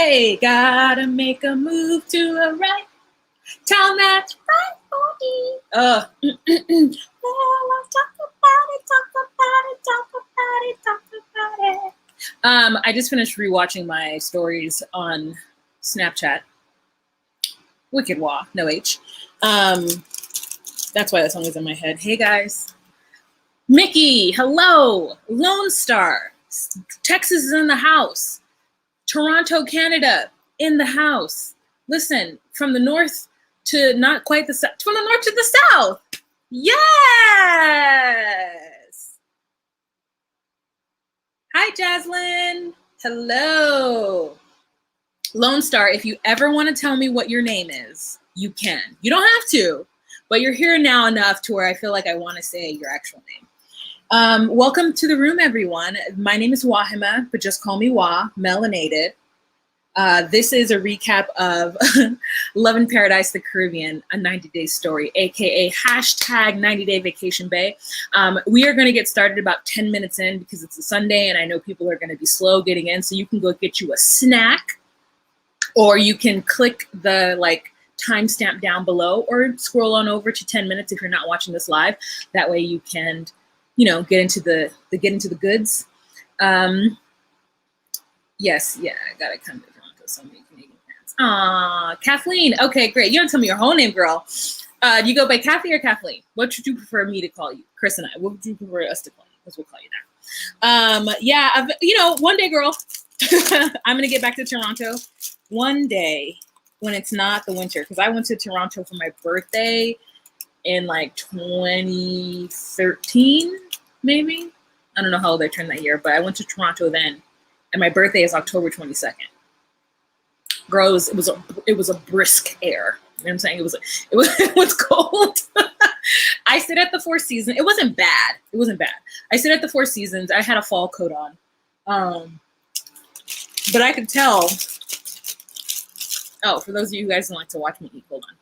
Hey, gotta make a move to the right. Time that's right for me. Well, let's talk about it, talk about it, talk about it, talk about it. I just finished rewatching my stories on Snapchat. Wicked Wah, no H. That's why that song is in my head. Hey guys. Mickey, hello. Lone Star. Texas is in the house. Toronto, Canada, in the house. Listen, from the north to not quite the south, from the north to the south. Yes. Hi, Jaslyn. Hello. Lone Star, if you ever want to tell me what your name is, you can. You don't have to, but you're here now enough to where I feel like I want to say your actual name. Welcome to the room, everyone. My name is Wahima, but just call me Wah, melanated. This is a recap of Love in Paradise, the Caribbean, a 90-day story, aka hashtag 90-day vacation bay. We are going to get started about 10 minutes in because it's a Sunday and I know people are going to be slow getting in, so you can go get you a snack, or you can click the timestamp down below, or scroll on over to 10 minutes if you're not watching this live. That way you can, get into the goods. Yes, yeah, I gotta come to Toronto. So many Canadian fans. Aw, Kathleen. Okay, great. You don't tell me your whole name, girl. Do you go by Kathy or Kathleen? What would you prefer me to call you? Chris and I. What would you prefer us to call you? Because we'll call you that. Yeah, one day, girl. I'm gonna get back to Toronto one day when it's not the winter, because I went to Toronto for my birthday in 2013, maybe. I don't know how old I turned that year, but I went to Toronto then, and my birthday is October 22nd. Girl, it was a brisk air. You know what I'm saying? It was cold. I stayed at the Four Seasons. It wasn't bad. I stayed at the Four Seasons. I had a fall coat on, but I could tell. Oh, for those of you guys who like to watch me eat, hold on.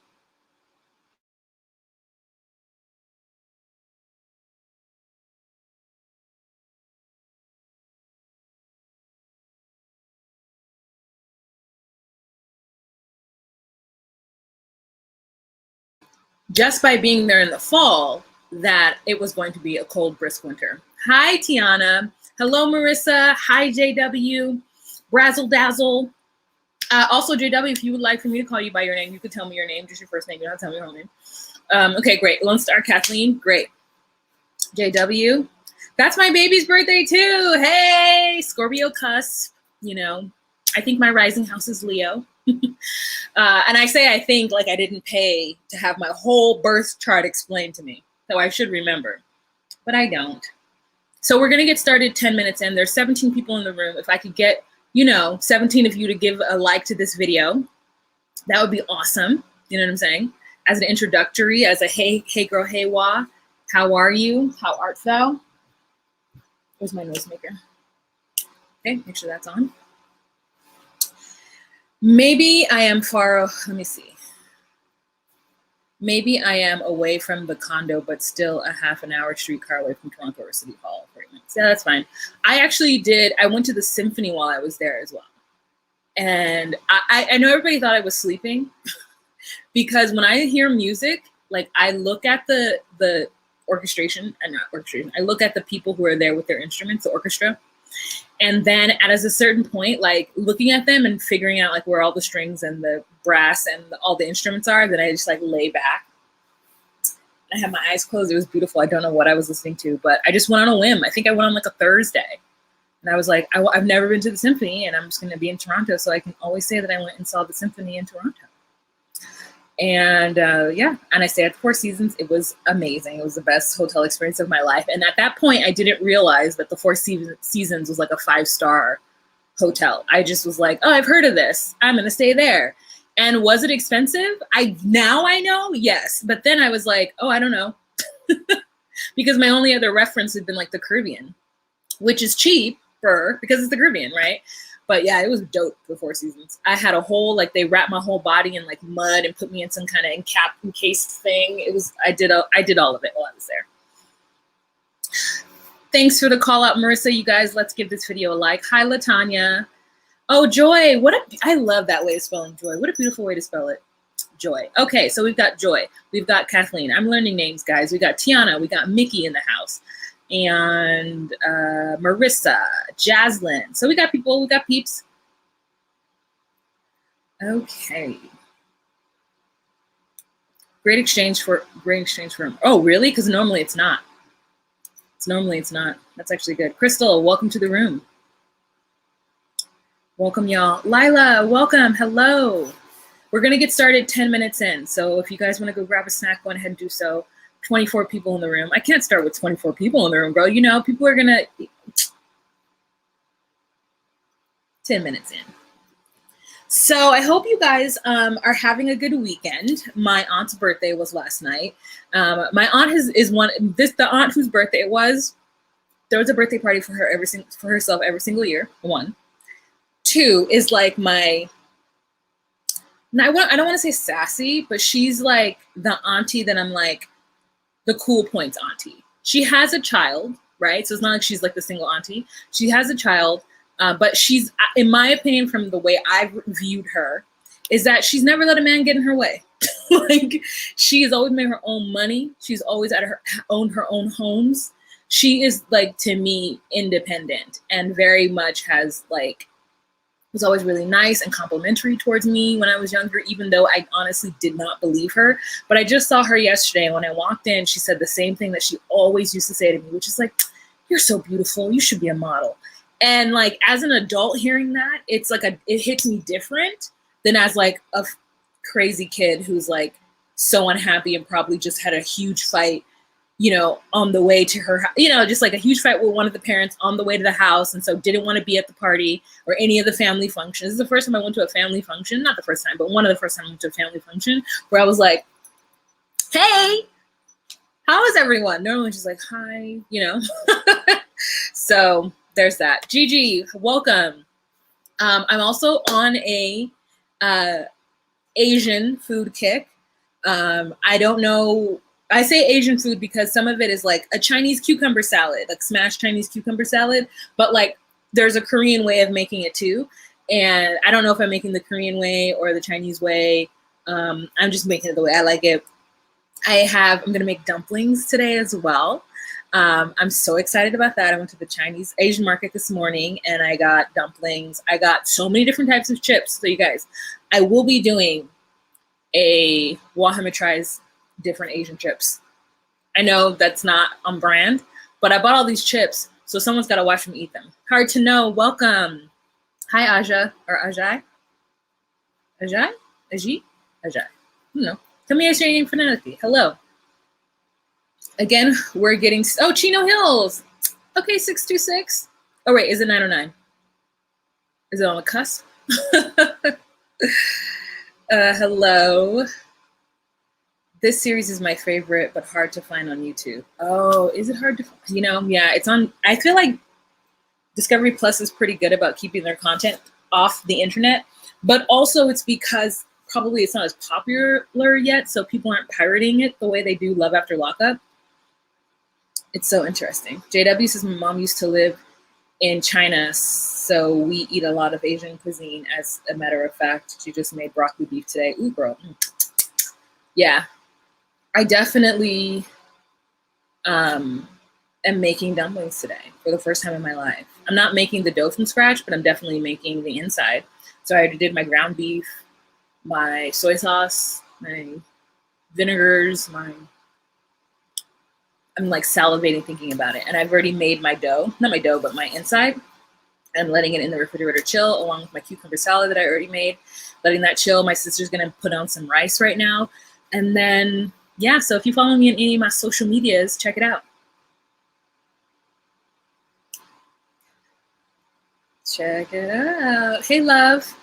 Just by being there in the fall, that it was going to be a cold, brisk winter. Hi, Tiana. Hello, Marissa. Hi, JW. Brazzle Dazzle. Also, JW, if you would like for me to call you by your name, you could tell me your name, just your first name. You don't have to tell me your whole name. Okay, great. Lone Star Kathleen. Great. JW. That's my baby's birthday, too. Hey, Scorpio cusp. I think my rising house is Leo. And I say I think like I didn't pay to have my whole birth chart explained to me. So I should remember, but I don't. So we're going to get started 10 minutes in. There's 17 people in the room. If I could get, 17 of you to give a like to this video, that would be awesome. You know what I'm saying? As an introductory, as a hey girl, hey wah, how are you? How art thou? Where's my noisemaker? Okay, make sure that's on. Maybe I am let me see. Maybe I am away from the condo, but still a half an hour streetcar away from Toronto or City Hall. Yeah, that's fine. I went to the symphony while I was there as well. And I know everybody thought I was sleeping because when I hear music, I look at the orchestration, and not orchestration, I look at the people who are there with their instruments, the orchestra. And then at a certain point, looking at them and figuring out where all the strings and the brass and all the instruments are, then I just lay back. I had my eyes closed. It was beautiful. I don't know what I was listening to, but I just went on a whim. I think I went on a Thursday. And I was like, I've never been to the symphony, and I'm just going to be in Toronto, so I can always say that I went and saw the symphony in Toronto. And and I stayed at the Four Seasons. It was amazing. It was the best hotel experience of my life. And at that point, I didn't realize that the Four Seasons was a 5-star hotel. I just was like, oh, I've heard of this. I'm going to stay there. And was it expensive? Now I know, yes. But then I was like, oh, I don't know. Because my only other reference had been the Caribbean, which is cheaper because it's the Caribbean, right? But yeah, it was dope, the Four Seasons. I had a whole, they wrapped my whole body in mud and put me in some kind of encased thing. I did all of it while I was there. Thanks for the call out, Marissa. You guys, let's give this video a like. Hi, LaTanya. Oh, Joy. I love that way of spelling Joy. What a beautiful way to spell it. Joy. Okay, so we've got Joy. We've got Kathleen. I'm learning names, guys. We got Tiana. We got Mickey in the house. And Marissa, Jaslyn. So we got people. We got peeps. Okay. Great exchange for. Oh, really? Because normally it's not. Normally it's not. That's actually good. Crystal, welcome to the room. Welcome, y'all. Lila, welcome. Hello. We're going to get started 10 minutes in. So if you guys want to go grab a snack, go ahead and do so. 24 people in the room. I can't start with 24 people in the room, bro. You know, people are going to 10 minutes in. So I hope you guys are having a good weekend. My aunt's birthday was last night. My aunt the aunt whose birthday it was. There was a birthday party for her for herself every single year. 1. 2 is like I don't want to say sassy, but she's like the auntie that I'm like the cool points auntie. She has a child, right? So it's not like she's like the single auntie. She has a child. But she's, in my opinion, from the way I've viewed her, is that she's never let a man get in her way. Like, she has always made her own money. She's always owned her own homes. She is, like, to me, independent and very much was always really nice and complimentary towards me when I was younger, even though I honestly did not believe her. But I just saw her yesterday, and when I walked in, she said the same thing that she always used to say to me, which is like, "You're so beautiful. You should be a model." And like, as an adult hearing that, it's like it hits me different than as like a crazy kid who's like so unhappy and probably just had a huge fight, on the way to her, just like a huge fight with one of the parents on the way to the house. And so didn't want to be at the party or any of the family functions. This is the first time I went to a family function, not the first time, but one of the first times I went to a family function where I was like, "Hey, how is everyone?" Normally just like, "Hi," So there's that. Gigi, welcome. I'm also on a Asian food kick. I don't know. I say Asian food because some of it is like a Chinese cucumber salad, like smashed Chinese cucumber salad, but like there's a Korean way of making it too. And I don't know if I'm making the Korean way or the Chinese way. I'm just making it the way I like it. I'm going to make dumplings today as well. I'm so excited about that. I went to the Asian market this morning and I got dumplings. I got so many different types of chips. So you guys, I will be doing a Wahima tries different Asian chips. I know that's not on brand, but I bought all these chips, so someone's got to watch me eat them. Hard to know. Welcome. Hi, Aja or Ajay. Ajay? Ajay? Ajay. I don't know. Tell me your name phonetically. Hello. Again, we're getting, Chino Hills. Okay, 626. Oh, wait, is it 909? Is it on the cusp? Hello. This series is my favorite, but hard to find on YouTube. Oh, is it hard to find? Yeah, it's on, I feel like Discovery Plus is pretty good about keeping their content off the internet, but also it's because probably it's not as popular yet, so people aren't pirating it the way they do Love After Lockup. It's so interesting. JW says my mom used to live in China, so we eat a lot of Asian cuisine. As a matter of fact, she just made broccoli beef today. Ooh, girl. Yeah, I definitely am making dumplings today for the first time in my life. I'm not making the dough from scratch, but I'm definitely making the inside. So I already did my ground beef, my soy sauce, my vinegars, I'm like salivating thinking about it. And I've already made my dough, not my dough, but my inside. I'm letting it in the refrigerator chill along with my cucumber salad that I already made, letting that chill. My sister's going to put on some rice right now. And then, yeah, so if you follow me on any of my social medias, check it out. Check it out. Hey, love.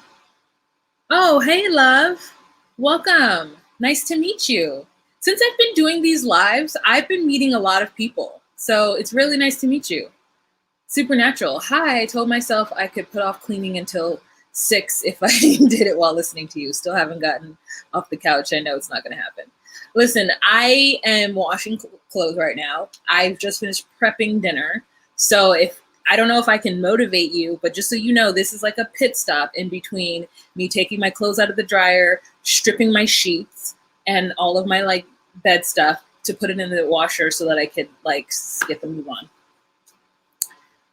Oh, hey, love. Welcome. Nice to meet you. Since I've been doing these lives, I've been meeting a lot of people. So it's really nice to meet you. Supernatural. Hi, I told myself I could put off cleaning until 6 if I did it while listening to you. Still haven't gotten off the couch. I know it's not going to happen. Listen, I am washing clothes right now. I've just finished prepping dinner. So if I don't know if I can motivate you, but just so you know, this is like a pit stop in between me taking my clothes out of the dryer, stripping my sheets and all of my like bed stuff to put it in the washer so that I could like get them move on.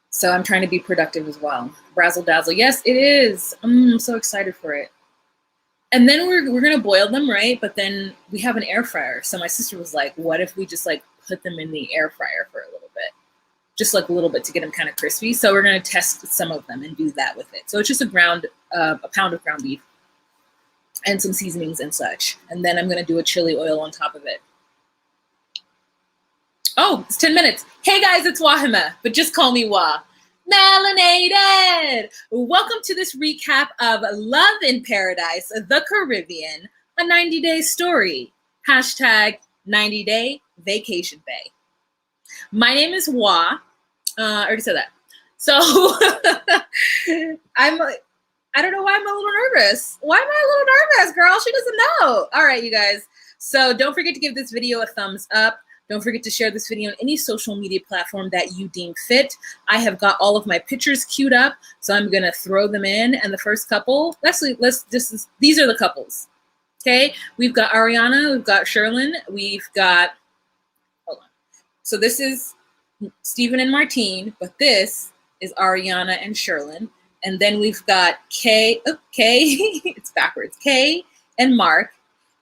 So I'm trying to be productive as well. Brazzle dazzle. Yes, it is. I'm so excited for it. And then we're gonna boil them, right? But then we have an air fryer. So my sister was like, what if we just like put them in the air fryer for a little bit? Just like a little bit to get them kind of crispy. So we're gonna test some of them and do that with it. So it's just a pound of ground beef and some seasonings and such. And then I'm gonna do a chili oil on top of it. Oh, it's 10 minutes. Hey guys, it's Wahima, but just call me Wah. Melanated! Welcome to this recap of Love in Paradise, the Caribbean, a 90-day story. Hashtag 90-day vacation bay. My name is Wah. I already said that. So I don't know why I'm a little nervous. Why am I a little nervous, girl? She doesn't know. All right, you guys. So don't forget to give this video a thumbs up. Don't forget to share this video on any social media platform that you deem fit. I have got all of my pictures queued up, so I'm gonna throw them in. And the first couple, actually, these are the couples. Okay, we've got Ariana, we've got Sherlin, we've got, hold on. So this is Steven and Martine, but this is Ariana and Sherlin. And then we've got Kay, it's backwards, Kay and Mark,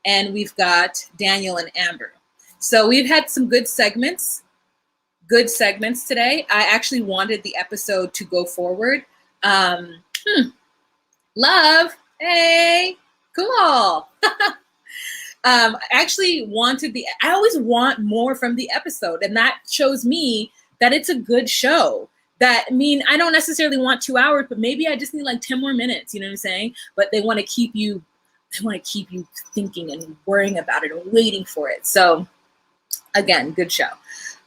and we've got Daniel and Amber. So we've had some good segments today. I actually wanted the episode to go forward. Love, hey, cool. I actually wanted I always want more from the episode, and that shows me that it's a good show. I don't necessarily want 2 hours, but maybe I just need like 10 more minutes, you know what I'm saying? But they want to keep you thinking and worrying about it and waiting for it. So again, good show.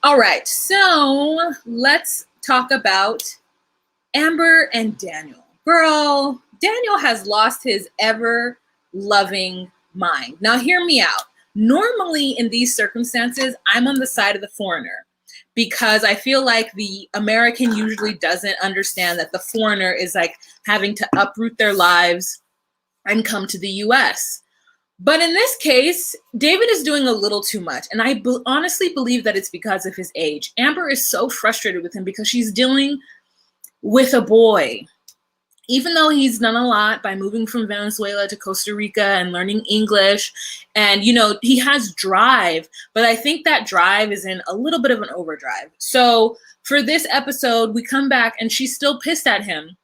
All right, so let's talk about Amber and Daniel. Girl, Daniel has lost his ever-loving mind. Now, hear me out. Normally, in these circumstances, I'm on the side of the foreigner because I feel like the American usually doesn't understand that the foreigner is like having to uproot their lives and come to the U.S. But in this case, David is doing a little too much. And I honestly believe that it's because of his age. Amber is so frustrated with him because she's dealing with a boy. Even though he's done a lot by moving from Venezuela to Costa Rica and learning English. And, you know, he has drive. But I think that drive is in a little bit of an overdrive. So for this episode, we come back and she's still pissed at him.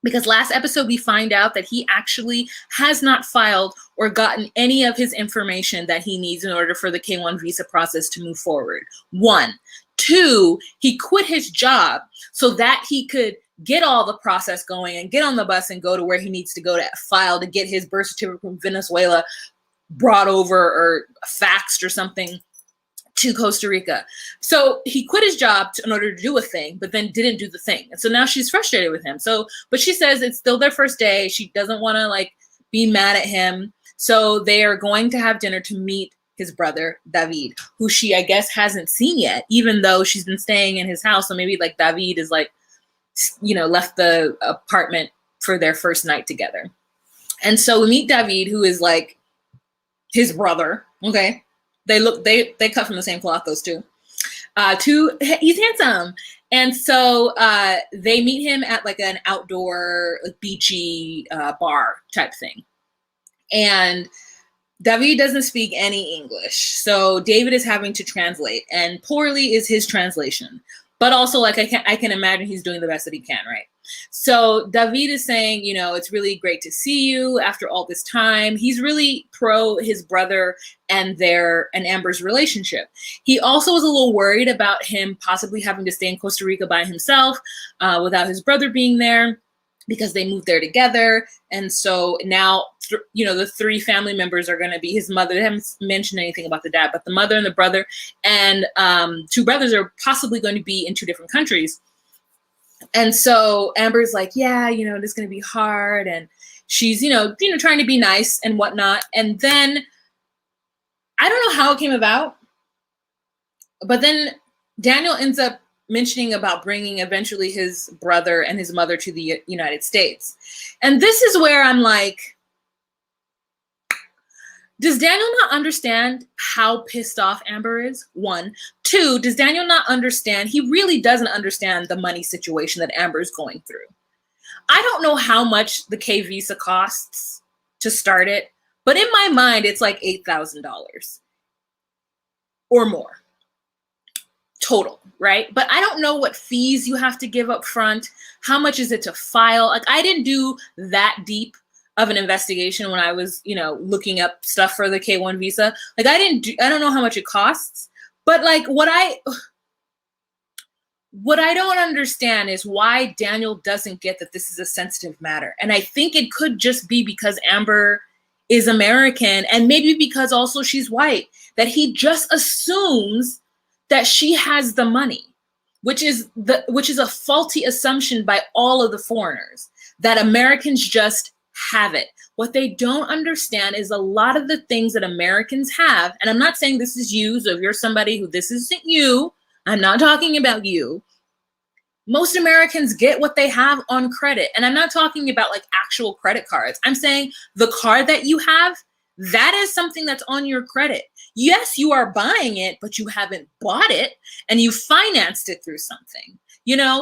Because last episode, we find out that he actually has not filed or gotten any of his information that he needs in order for the K-1 visa process to move forward. 1. 2, he quit his job so that he could get all the process going and get on the bus and go to where he needs to go to file to get his birth certificate from Venezuela brought over or faxed or something to Costa Rica. So he quit his job in order to do a thing, but then didn't do the thing. And so now she's frustrated with him. But she says it's still their first day. She doesn't want to like be mad at him. So they are going to have dinner to meet his brother, David, who she, I guess, hasn't seen yet, even though she's been staying in his house. So maybe like David is like, you know, left the apartment for their first night together. And so we meet David, who is like his brother. Okay. They cut from the same cloth, those two. He's handsome. And so they meet him at like an outdoor like, beachy bar type thing. And David doesn't speak any English. So David is having to translate, and poorly is his translation. But also, like, I can imagine he's doing the best that he can, right? So David is saying, you know, it's really great to see you after all this time. He's really pro his brother and Amber's relationship. He also was a little worried about him possibly having to stay in Costa Rica by himself without his brother being there, because they moved there together. And so now, you know, the 3 family members are going to be his mother. They haven't mentioned anything about the dad, but the mother and the brother and 2 brothers are possibly going to be in 2 different countries. And so Amber's like, yeah, you know, it's going to be hard. And she's, you know, trying to be nice and whatnot. And then I don't know how it came about, but then Daniel ends up mentioning about bringing eventually his brother and his mother to the United States. And this is where I'm like, does Daniel not understand how pissed off Amber is? 1. 2, does Daniel not understand? He really doesn't understand the money situation that Amber is going through. I don't know how much the K visa costs to start it, but in my mind, it's like $8,000 or more total, right? But I don't know what fees you have to give up front. How much is it to file? Like, I didn't do that deep of an investigation when I was, looking up stuff for the K1 visa. Like, I don't know how much it costs, but like what I don't understand is why Daniel doesn't get that this is a sensitive matter. And I think it could just be because Amber is American, and maybe because also she's white, that he just assumes that she has the money, which is a faulty assumption by all of the foreigners, that Americans just have it. What they don't understand is a lot of the things that Americans have, and I'm not saying this is you, so if you're somebody who this isn't you, I'm not talking about you. Most Americans get what they have on credit. And I'm not talking about like actual credit cards. I'm saying the card that you have, that is something that's on your credit. Yes, you are buying it, but you haven't bought it and you financed it through something,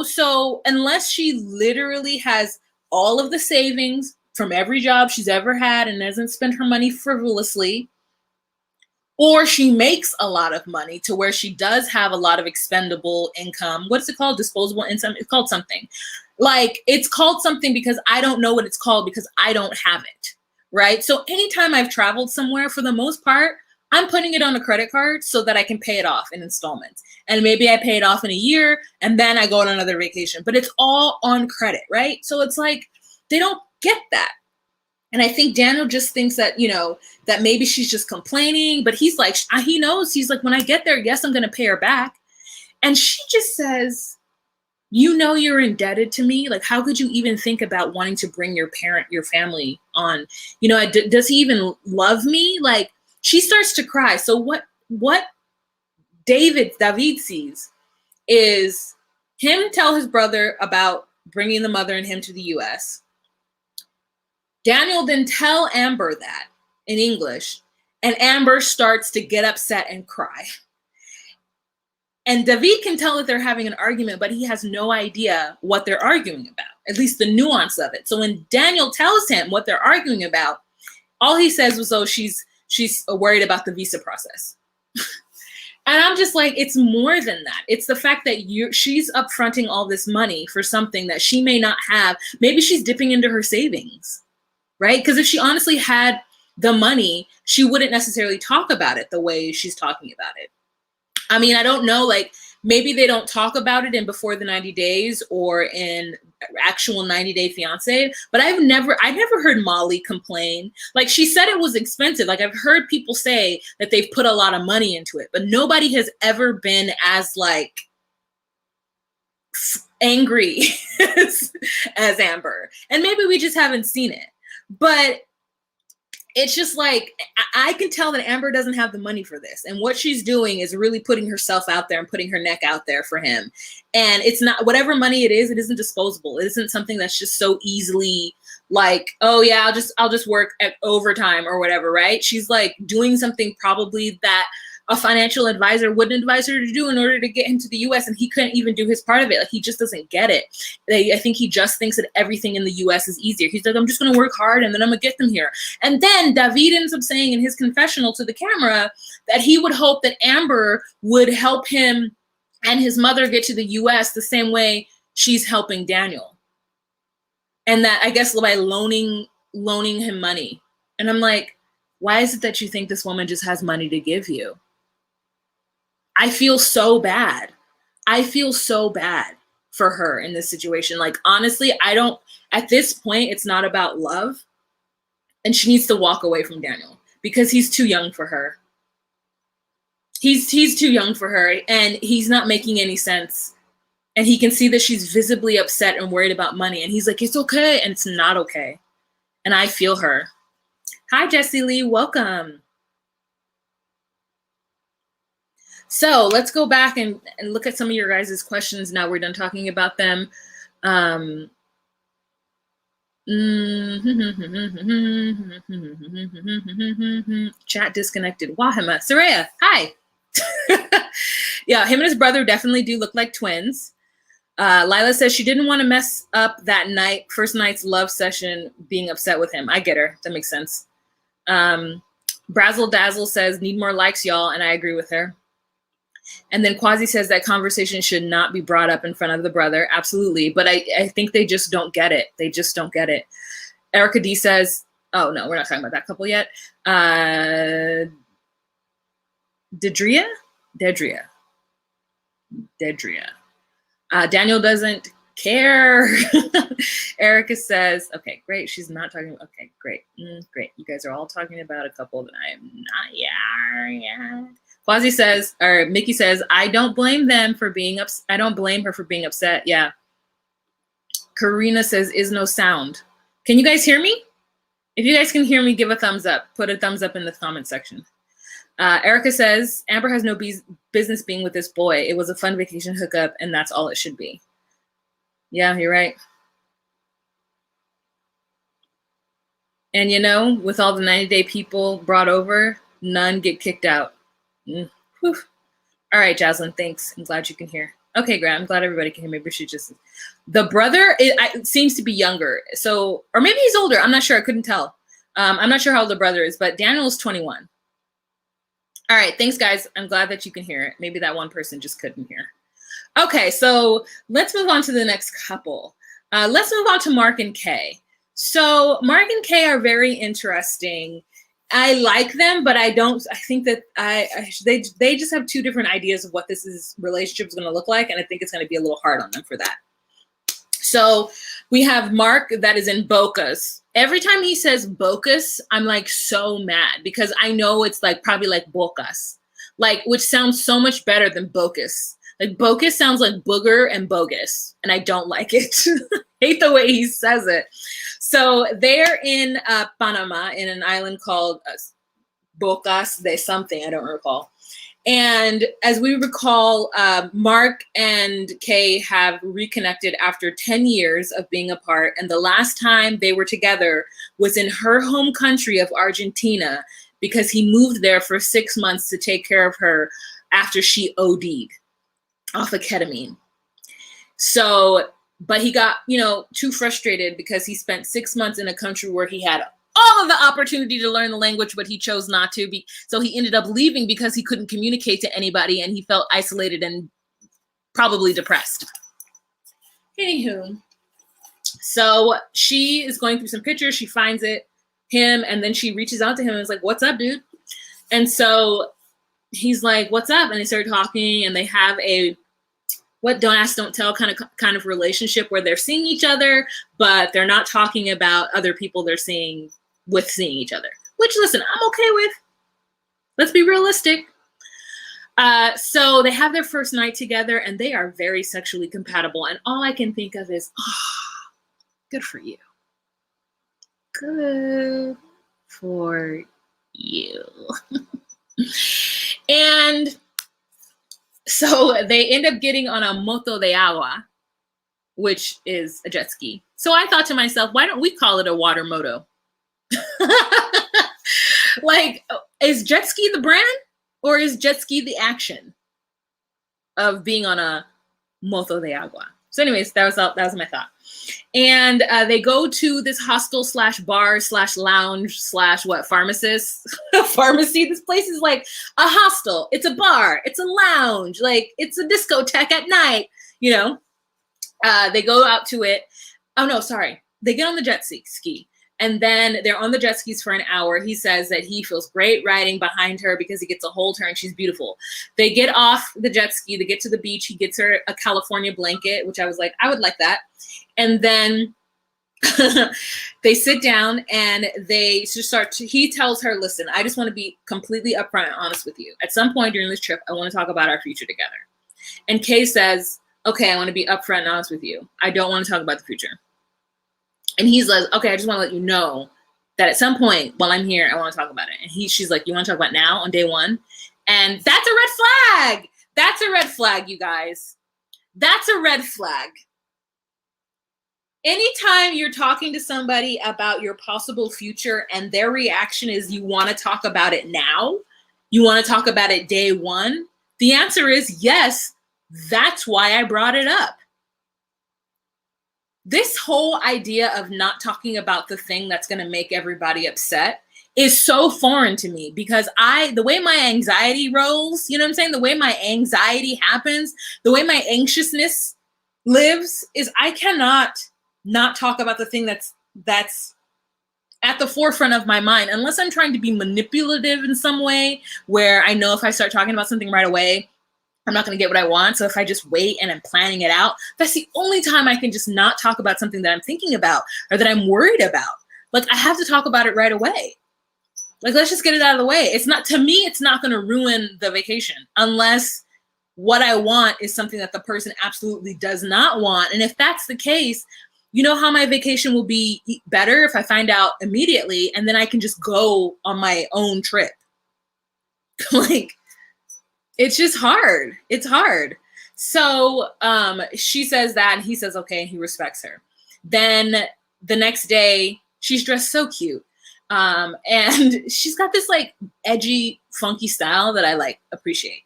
So unless she literally has all of the savings from every job she's ever had and doesn't spend her money frivolously, or she makes a lot of money to where she does have a lot of expendable income. What's it called? Disposable income? It's called something. Like, it's called something because I don't know what it's called because I don't have it, right? So anytime I've traveled somewhere, for the most part, I'm putting it on a credit card so that I can pay it off in installments. And maybe I pay it off in a year and then I go on another vacation. But it's all on credit, right? So it's like, they don't get that. And I think Daniel just thinks that, that maybe she's just complaining, but he's like, he knows, he's like, when I get there, yes, I'm going to pay her back. And she just says, you're indebted to me. Like, how could you even think about wanting to bring your family on? Does he even love me? Like, she starts to cry. So what David sees is him tell his brother about bringing the mother and him to the US. Daniel then tell Amber that in English, and Amber starts to get upset and cry. And David can tell that they're having an argument, but he has no idea what they're arguing about, at least the nuance of it. So when Daniel tells him what they're arguing about, all he says was, oh, she's worried about the visa process. And I'm just like, it's more than that. It's the fact that she's upfronting all this money for something that she may not have. Maybe she's dipping into her savings. Right? Because if she honestly had the money, she wouldn't necessarily talk about it the way she's talking about it. I mean, I don't know, like maybe they don't talk about it in Before the 90 Days or in actual 90-Day Fiance, but I've never heard Molly complain. Like, she said it was expensive. Like, I've heard people say that they've put a lot of money into it, but nobody has ever been as like angry as Amber. And maybe we just haven't seen it. But it's just like, I can tell that Amber doesn't have the money for this. And what she's doing is really putting herself out there and putting her neck out there for him. And it's not, whatever money it isn't disposable. It isn't something that's just so easily like, oh yeah, I'll just work at overtime or whatever, right? She's like doing something probably that a financial advisor wouldn't advise her to do in order to get him to the US, and he couldn't even do his part of it. Like, he just doesn't get it. I think he just thinks that everything in the US is easier. He's like, I'm just gonna work hard and then I'm gonna get them here. And then David ends up saying in his confessional to the camera that he would hope that Amber would help him and his mother get to the US the same way she's helping Daniel. And that, I guess, by loaning him money. And I'm like, why is it that you think this woman just has money to give you? I feel so bad. I feel so bad for her in this situation. Like, honestly, at this point, it's not about love. And she needs to walk away from Daniel because he's too young for her. He's too young for her, and he's not making any sense. And he can see that she's visibly upset and worried about money. And he's like, it's okay. And it's not okay. And I feel her. Hi, Jessie Lee. Welcome. So let's go back and look at some of your guys' questions. Now we're done talking about them. Chat disconnected. Wahima. Saraya, hi. Yeah, him and his brother definitely do look like twins. Lila says she didn't want to mess up that night, first night's love session, being upset with him. I get her. That makes sense. Brazzle Dazzle says, need more likes, y'all, and I agree with her. And then Quasi says that conversation should not be brought up in front of the brother. Absolutely. But I think they just don't get it. They just don't get it. Erica D says, oh, no, we're not talking about that couple yet. Dedria. Daniel doesn't care. Erica says, okay, great. She's not talking. Okay, great. Great. You guys are all talking about a couple that I am not yet. Quasi says, or Mickey says, I don't blame them for being upset. I don't blame her for being upset. Yeah. Karina says, is no sound. Can you guys hear me? If you guys can hear me, give a thumbs up. Put a thumbs up in the comment section. Erica says, Amber has no business being with this boy. It was a fun vacation hookup, and that's all it should be. Yeah, you're right. And you know, with all the 90-day people brought over, none get kicked out. All right, Jaslyn, thanks. I'm glad you can hear. Okay, Grant, I'm glad everybody can hear. Maybe she just... The brother seems to be younger. So, or maybe he's older. I'm not sure. I couldn't tell. I'm not sure how old the brother is, but Daniel's 21. All right, thanks, guys. I'm glad that you can hear it. Maybe that one person just couldn't hear. Okay, so let's move on to the next couple. Let's move on to Mark and Kay. So Mark and Kay are very interesting. I like them, but I think that they just have two different ideas of what this relationship is going to look like, and I think it's going to be a little hard on them for that. So we have Mark that is in Bocas. Every time he says Bocas, I'm like so mad because I know it's like probably like Bocas, like, which sounds so much better than Bocas. Like Bocas sounds like booger and bogus, and I don't like it. Hate the way he says it. So they're in Panama in an island called Bocas de something, I don't recall. And as we recall, Mark and Kay have reconnected after 10 years of being apart. And the last time they were together was in her home country of Argentina because he moved there for 6 months to take care of her after she OD'd off of ketamine. So, but he got, too frustrated because he spent 6 months in a country where he had all of the opportunity to learn the language, but he chose not to. So he ended up leaving because he couldn't communicate to anybody and he felt isolated and probably depressed. Anywho, so she is going through some pictures. She finds him, and then she reaches out to him and is like, what's up, dude? And so he's like, what's up? And they start talking, and they have a what don't ask, don't tell kind of relationship where they're seeing each other, but they're not talking about other people they're seeing each other, which, listen, I'm okay with. Let's be realistic. So they have their first night together, and they are very sexually compatible. And all I can think of is, good for you. Good for you. And so they end up getting on a moto de agua, which is a jet ski. So I thought to myself, why don't we call it a water moto? Like, is jet ski the brand, or is jet ski the action of being on a moto de agua? So anyways, that was my thought. And they go to this hostel / bar / lounge / pharmacist pharmacy. This place is like a hostel. It's a bar. It's a lounge. Like, it's a discotheque at night. They go out to it. Oh no, sorry. They get on the jet ski. And then they're on the jet skis for an hour. He says that he feels great riding behind her because he gets to hold her and she's beautiful. They get off the jet ski. They get to the beach. He gets her a California blanket, which I was like, I would like that. And then they sit down and they just he tells her, listen, I just want to be completely upfront and honest with you. At some point during this trip, I want to talk about our future together. And Kay says, okay, I want to be upfront and honest with you. I don't want to talk about the future. And he's like, okay, I just want to let you know that at some point while I'm here, I want to talk about it. And she's like, you want to talk about now on day one? And that's a red flag. That's a red flag, you guys. That's a red flag. Anytime you're talking to somebody about your possible future and their reaction is you want to talk about it now, you want to talk about it day one, the answer is yes, that's why I brought it up. This whole idea of not talking about the thing that's going to make everybody upset is so foreign to me, because the way my anxiety rolls, you know what I'm saying? The way my anxiety happens, the way my anxiousness lives is I cannot not talk about the thing that's at the forefront of my mind, unless I'm trying to be manipulative in some way where I know if I start talking about something right away, I'm not going to get what I want. So if I just wait and I'm planning it out, that's the only time I can just not talk about something that I'm thinking about or that I'm worried about. Like, I have to talk about it right away. Like, let's just get it out of the way. It's not, to me, it's not going to ruin the vacation unless what I want is something that the person absolutely does not want. And if that's the case, you know how my vacation will be better if I find out immediately, and then I can just go on my own trip. Like, it's just hard. It's hard. So she says that, and he says, okay, and he respects her. Then the next day, she's dressed so cute. And she's got this like edgy, funky style that I like appreciate.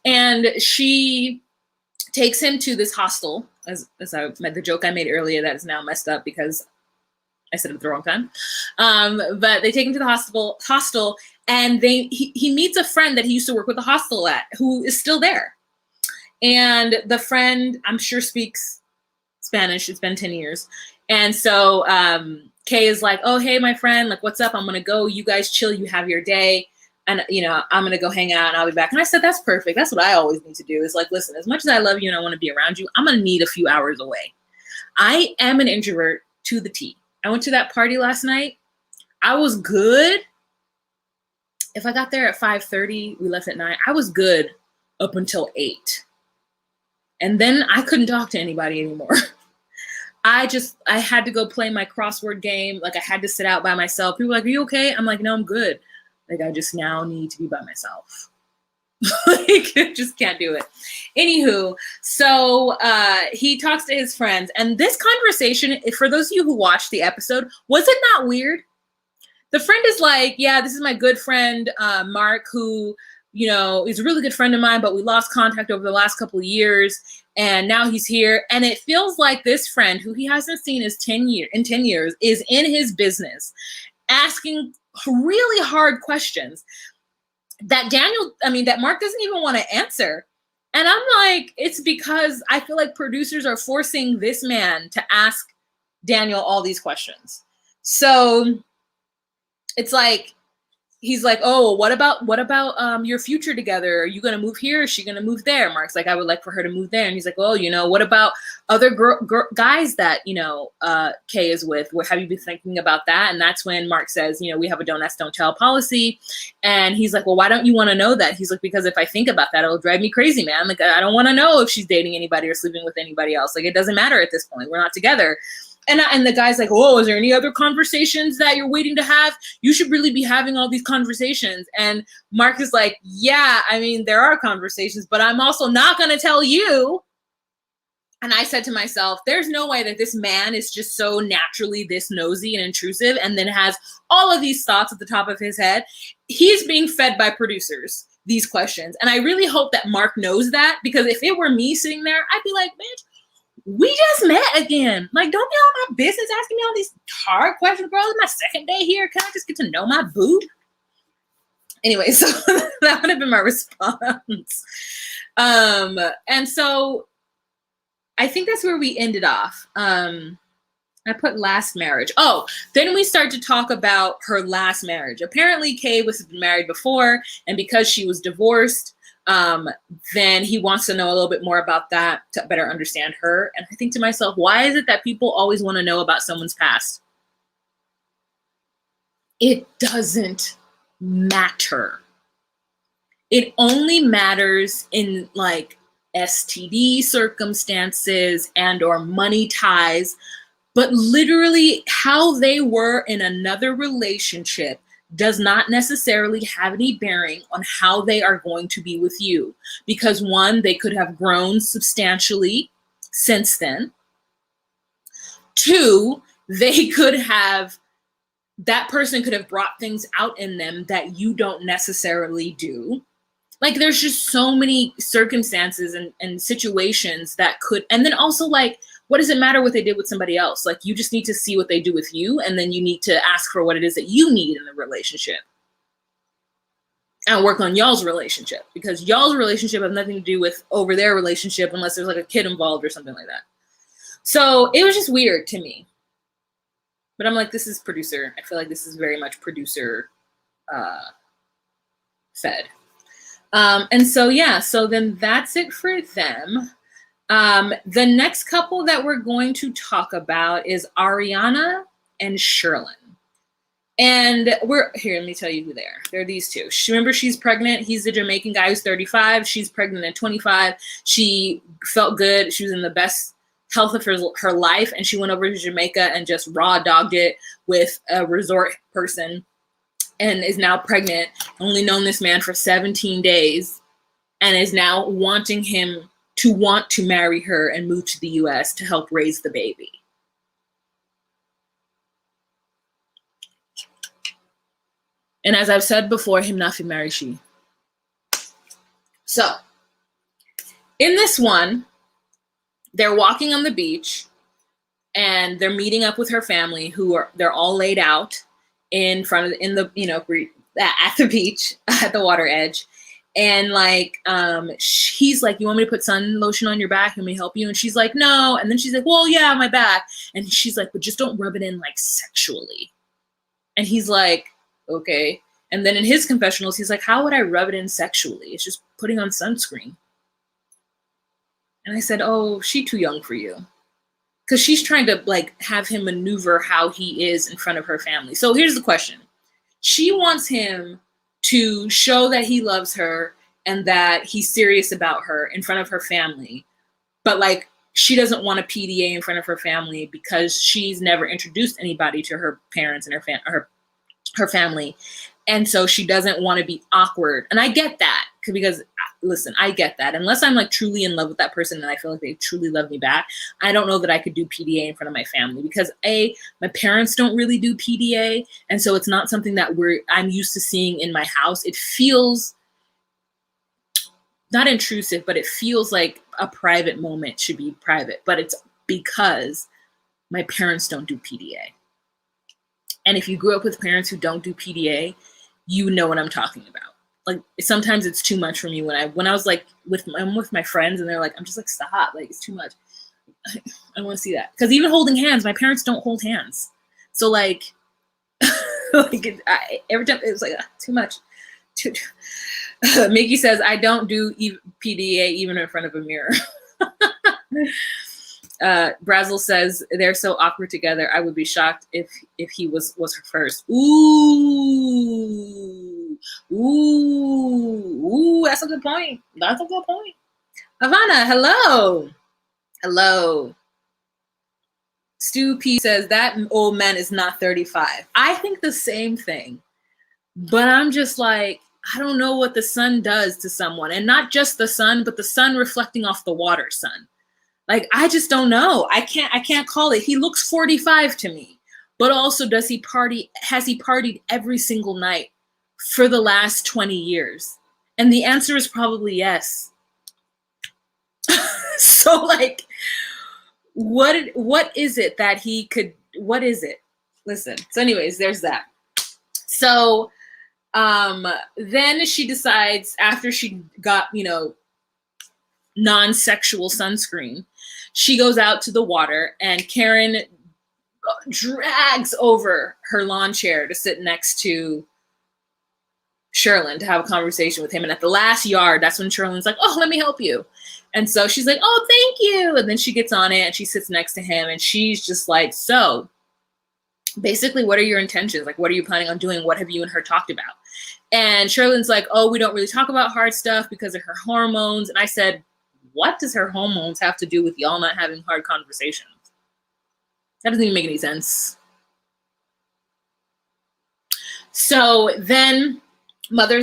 And she takes him to this hostel, as the joke I made earlier that is now messed up because I said it at the wrong time. But they take him to the hostel, and he meets a friend that he used to work with the hostel at, who is still there. And the friend, I'm sure, speaks Spanish. It's been 10 years. And so Kay is like, oh, hey, my friend, like, what's up? I'm going to go. You guys chill. You have your day. And, you know, I'm going to go hang out and I'll be back. And I said, that's perfect. That's what I always need to do, is like, listen, as much as I love you and I want to be around you, I'm going to need a few hours away. I am an introvert to the T. I went to that party last night. I was good. If I got there at 5:30, we left at 9. I was good up until 8. And then I couldn't talk to anybody anymore. I had to go play my crossword game. Like, I had to sit out by myself. People were like, are you okay? I'm like, no, I'm good. Like, I just now need to be by myself. Like, I just can't do it. Anywho, so he talks to his friends. And this conversation, for those of you who watched the episode, was it not weird? The friend is like, yeah, this is my good friend, Mark, who, you know, is a really good friend of mine, but we lost contact over the last couple of years. And now he's here. And it feels like this friend, who he hasn't seen in 10 years, is in his business, asking really hard questions that Mark doesn't even want to answer. And I'm like, it's because I feel like producers are forcing this man to ask Daniel all these questions. So it's like, he's like, oh, what about your future together? Are you going to move here? Is she going to move there? Mark's like, I would like for her to move there. And he's like, oh, you know, what about other guys that, you know, Kay is with? Have you been thinking about that? And that's when Mark says, you know, we have a don't ask, don't tell policy. And he's like, well, why don't you want to know that? He's like, because if I think about that, it'll drive me crazy, man. Like, I don't want to know if she's dating anybody or sleeping with anybody else. Like, it doesn't matter at this point. We're not together. And the guy's like, oh, is there any other conversations that you're waiting to have? You should really be having all these conversations. And Mark is like, yeah, I mean, there are conversations, but I'm also not going to tell you. And I said to myself, there's no way that this man is just so naturally this nosy and intrusive and then has all of these thoughts at the top of his head. He's being fed by producers, these questions. And I really hope that Mark knows that, because if it were me sitting there, I'd be like, bitch, we just met again. Like, don't be all my business asking me all these hard questions, girl. It's my second day here. Can I just get to know my boo? Anyway, so that would have been my response. And so I think that's where we ended off. I put last marriage. Oh, then we start to talk about her last marriage. Apparently, Kay was married before, and because she was divorced, then he wants to know a little bit more about that to better understand her. And I think to myself, why is it that people always want to know about someone's past? It doesn't matter. It only matters in like STD circumstances and or money ties, but literally how they were in another relationship does not necessarily have any bearing on how they are going to be with you. Because one, they could have grown substantially since then. Two, that person could have brought things out in them that you don't necessarily do. Like, there's just so many circumstances and situations that could, and then also, like, what does it matter what they did with somebody else? Like, you just need to see what they do with you, and then you need to ask for what it is that you need in the relationship and work on y'all's relationship, because y'all's relationship has nothing to do with over their relationship unless there's like a kid involved or something like that. So it was just weird to me. But I'm like, this is producer. I feel like this is very much producer fed. And so, yeah, so then that's it for them. The next couple that we're going to talk about is Ariana and Sherlin. And here, let me tell you who they are. They're these two. Remember, she's pregnant. He's the Jamaican guy who's 35. She's pregnant at 25. She felt good. She was in the best health of her life. And she went over to Jamaica and just raw dogged it with a resort person and is now pregnant. Only known this man for 17 days and is now wanting him to want to marry her and move to the US to help raise the baby. And as I've said before, him not to marry she. So, in this one, they're walking on the beach and they're meeting up with her family they're all laid out in front of at the beach at the water edge. And like, he's like, you want me to put sun lotion on your back? Let me help you? And she's like, no. And then she's like, well, yeah, my back. And she's like, but just don't rub it in like sexually. And he's like, okay. And then in his confessionals, he's like, how would I rub it in sexually? It's just putting on sunscreen. And I said, oh, she too young for you. Because she's trying to like have him maneuver how he is in front of her family. So here's the question. She wants him to show that he loves her and that he's serious about her in front of her family. But like, she doesn't want a PDA in front of her family because she's never introduced anybody to her parents and her family. And so she doesn't want to be awkward. And I get that because listen, I get that. Unless I'm like truly in love with that person and I feel like they truly love me back, I don't know that I could do PDA in front of my family because my parents don't really do PDA. And so it's not something that I'm used to seeing in my house. It feels not intrusive, but it feels like a private moment should be private, but it's because my parents don't do PDA. And if you grew up with parents who don't do PDA, you know what I'm talking about. Like sometimes it's too much for me when I was like I'm with my friends and they're like, I'm just like, stop, like it's too much. I don't want to see that. Because even holding hands, my parents don't hold hands. So like, every time it was like too much. Mickey says, I don't do PDA even in front of a mirror. Brazel says they're so awkward together. I would be shocked if he was her first. Ooh, that's a good point. Havana, hello. Stu P says that old man is not 35. I think the same thing, but I'm just like, I don't know what the sun does to someone, and not just the sun, but the sun reflecting off the water sun. Like, I just don't know. I can't call it. He looks 45 to me. But also, has he partied every single night for the last 20 years? And the answer is probably yes. So, like, what is it that he could, what is it? Listen. So anyways, there's that. So then she decides after she got, non-sexual sunscreen, she goes out to the water and Karen drags over her lawn chair to sit next to Sherlin to have a conversation with him. And at the last yard, that's when Sherlin's like, oh, let me help you. And so she's like, oh, thank you. And then she gets on it and she sits next to him and she's just like, so basically, what are your intentions? Like, what are you planning on doing? What have you and her talked about? And Sherlin's like, oh, we don't really talk about hard stuff because of her hormones. And I said, what does her hormones have to do with y'all not having hard conversations? That doesn't even make any sense. So then Mother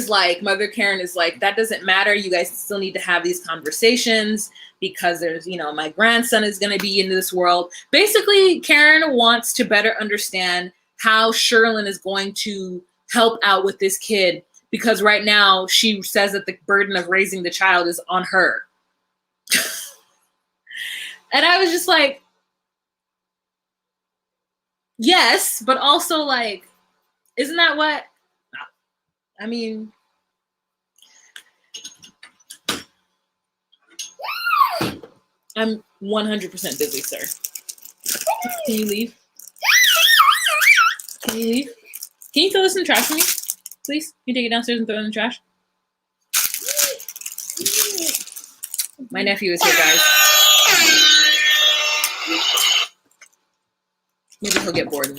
Karen is like, that doesn't matter. You guys still need to have these conversations because there's, my grandson is going to be in this world. Basically, Karen wants to better understand how Sherlin is going to help out with this kid, because right now she says that the burden of raising the child is on her. And I was just like, yes, but also like, isn't that what, I mean, I'm 100% busy, sir. Can you leave? Can you leave? Can you throw this in the trash for me, please? Can you take it downstairs and throw it in the trash? My nephew is here, guys. Maybe he'll get bored.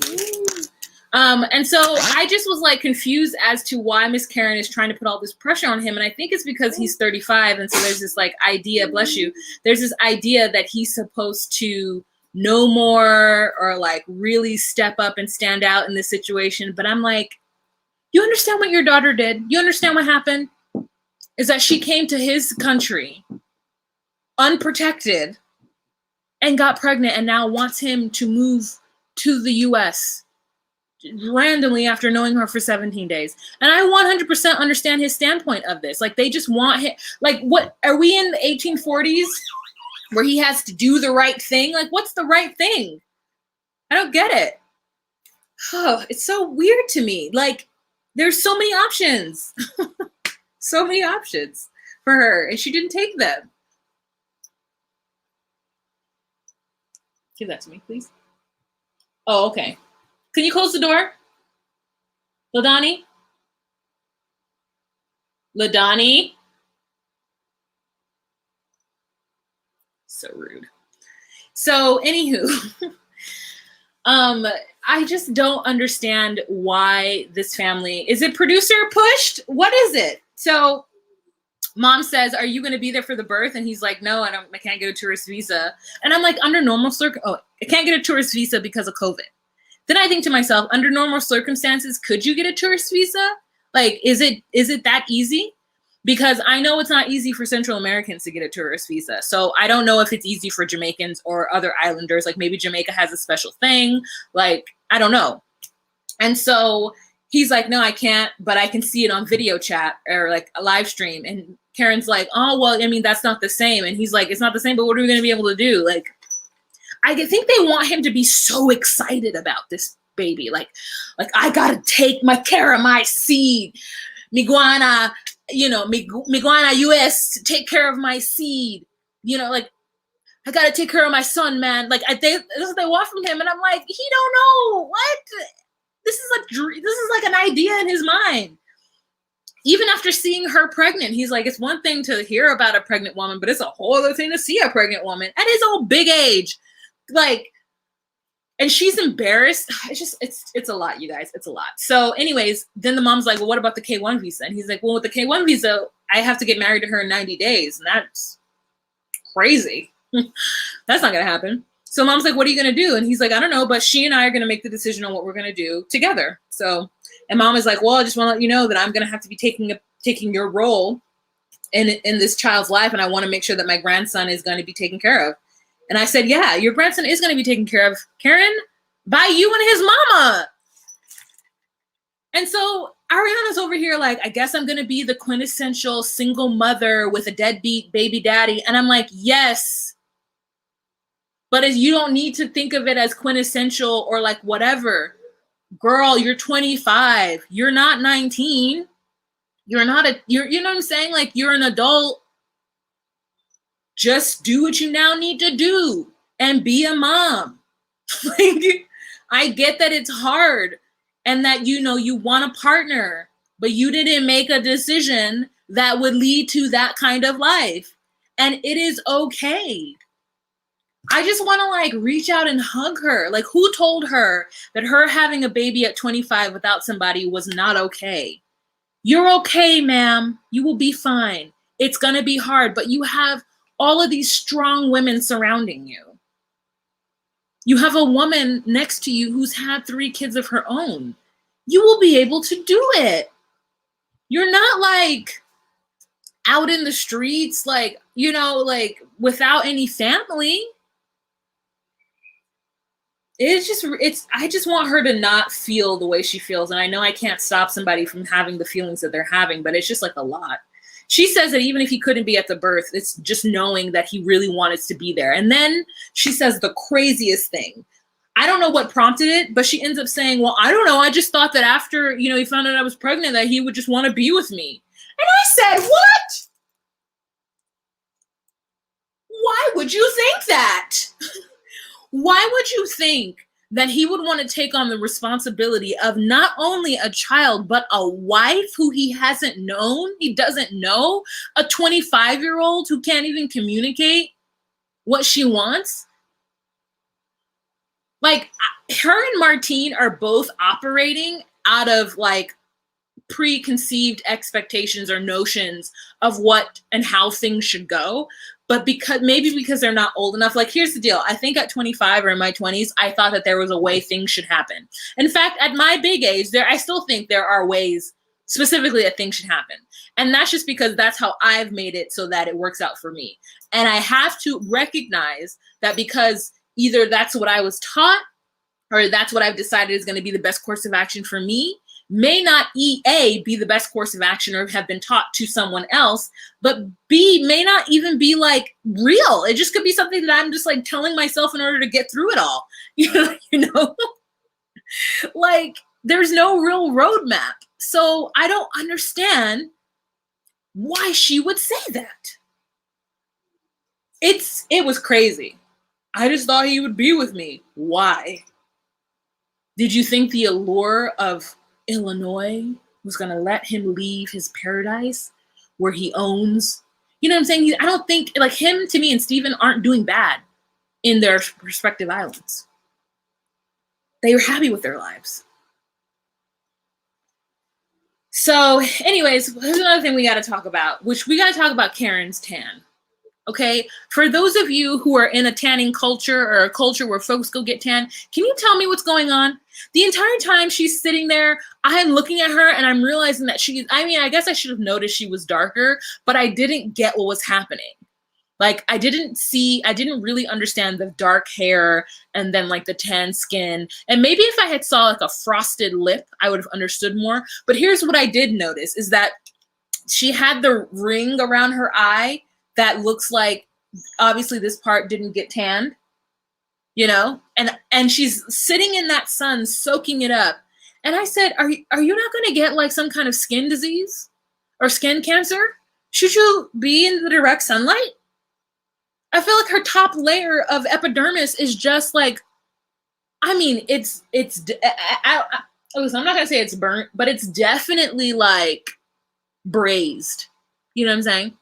And so I just was like confused as to why Miss Karen is trying to put all this pressure on him. And I think it's because he's 35. And so there's this like idea, bless you, there's this idea that he's supposed to know more or like really step up and stand out in this situation. But I'm like, you understand what your daughter did? You understand what happened? Is that she came to his country unprotected and got pregnant and now wants him to move to the US randomly after knowing her for 17 days. And I 100% understand his standpoint of this. Like, they just want him, like, what, are we in the 1840s where he has to do the right thing? Like, what's the right thing? I don't get it. Oh, it's so weird to me. Like, there's so many options. So many options for her, and she didn't take them. Give that to me, please. Oh, okay. Can you close the door? LaDonnie? LaDonnie? So rude. So, anywho, I just don't understand why this family, is it producer pushed? What is it? So mom says, are you going to be there for the birth? And he's like, no, I can't get a tourist visa. And I'm like, under normal I can't get a tourist visa because of COVID. Then I think to myself, under normal circumstances, could you get a tourist visa? Like, is it that easy? Because I know it's not easy for Central Americans to get a tourist visa. So I don't know if it's easy for Jamaicans or other islanders. Like, maybe Jamaica has a special thing. Like, I don't know. And so he's like, no, I can't, but I can see it on video chat or like a live stream. And Karen's like, oh, well, I mean, that's not the same. And he's like, it's not the same, but what are we going to be able to do? Like, I think they want him to be so excited about this baby. Like I got to take care of my seed. Miguana, Miguana US, take care of my seed. Like, I got to take care of my son, man. Like, this is what they want from him. And I'm like, he don't know. What? This is like an idea in his mind. Even after seeing her pregnant, he's like, it's one thing to hear about a pregnant woman, but it's a whole other thing to see a pregnant woman at his old big age. Like, and she's embarrassed. It's a lot, you guys. It's a lot. So anyways, then the mom's like, well, what about the K1 visa? And he's like, well, with the K1 visa, I have to get married to her in 90 days. And that's crazy. That's not going to happen. So mom's like, what are you going to do? And he's like, I don't know, but she and I are going to make the decision on what we're going to do together. So, and mom is like, well, I just want to let you know that I'm going to have to be taking your role in this child's life. And I want to make sure that my grandson is going to be taken care of. And I said, yeah, your grandson is going to be taken care of, Karen, by you and his mama. And so Ariana's over here like, I guess I'm going to be the quintessential single mother with a deadbeat baby daddy. And I'm like, yes. But you don't need to think of it as quintessential or like whatever. Girl, you're 25. You're not 19. You know what I'm saying? Like, you're an adult. Just do what you now need to do and be a mom. Like, I get that it's hard and that, you want a partner, but you didn't make a decision that would lead to that kind of life. And it is okay. I just want to like reach out and hug her. Like, who told her that her having a baby at 25 without somebody was not okay? You're okay, ma'am. You will be fine. It's going to be hard, but you have all of these strong women surrounding you. You have a woman next to you who's had 3 kids of her own. you will be able to do it. You're not like out in the streets, like, you know, like without any family. I just want her to not feel the way she feels. And I know I can't stop somebody from having the feelings that they're having, but it's just like a lot. She says that even if he couldn't be at the birth, it's just knowing that he really wanted to be there. And then she says the craziest thing. I don't know what prompted it, but she ends up saying, well, I don't know. I just thought that after, you know, he found out I was pregnant, that he would just want to be with me. And I said, what? Why would you think that? Why would you think that he would want to take on the responsibility of not only a child, but a wife who he hasn't known, he doesn't know, a 25-year-old who can't even communicate what she wants? Like, her and Martine are both operating out of like preconceived expectations or notions of what and how things should go. But because they're not old enough, like, here's the deal. I think at 25 or in my 20s, I thought that there was a way things should happen. In fact, at my big age, I still think there are ways specifically that things should happen. And that's just because that's how I've made it so that it works out for me. And I have to recognize that because either that's what I was taught or that's what I've decided is going to be the best course of action for me, may not A, be the best course of action or have been taught to someone else, but B, may not even be like real. It just could be something that I'm just like telling myself in order to get through it all. You know? Like, there's no real roadmap. So I don't understand why she would say that. It was crazy. I just thought he would be with me. Why? Did you think the allure of Illinois was going to let him leave his paradise where he owns, you know what I'm saying? I don't think, like, him, to me, and Steven aren't doing bad in their respective islands. They were happy with their lives. So anyways, here's another thing we got to talk about, which we got to talk about Karen's tan. Okay, for those of you who are in a tanning culture or a culture where folks go get tan, can you tell me what's going on? The entire time she's sitting there, I'm looking at her and I'm realizing that I guess I should have noticed she was darker, but I didn't get what was happening. Like, I didn't really understand the dark hair and then like the tan skin. And maybe if I had saw like a frosted lip, I would have understood more. But here's what I did notice is that she had the ring around her eye that looks like obviously this part didn't get tanned, you know, and she's sitting in that sun soaking it up. And I said, are you not going to get like some kind of skin disease or skin cancer? Should you be in the direct sunlight? I feel like her top layer of epidermis is just like, I mean, I'm not going to say it's burnt, but it's definitely like braised. You know what I'm saying?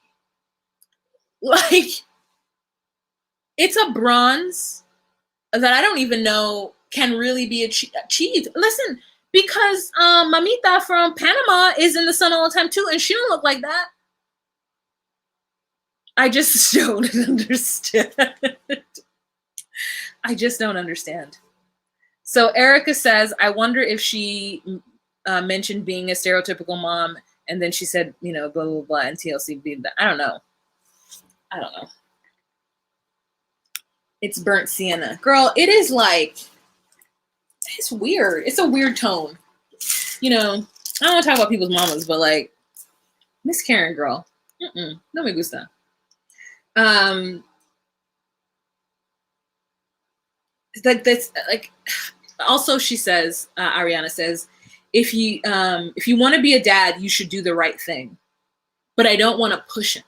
Like, it's a bronze that I don't even know can really be achieved. Listen, because Mamita from Panama is in the sun all the time too, and she don't look like that. I just don't understand. I just don't understand. So Erica says, I wonder if she mentioned being a stereotypical mom, and then she said, you know, blah, blah, blah, and TLC being that. I don't know. It's burnt sienna. Girl, it is like, it's weird. It's a weird tone. You know, I don't want to talk about people's mamas, but like, Miss Karen, girl. No me gusta. Like, also she says, Ariana says, if you want to be a dad, you should do the right thing. But I don't want to push him.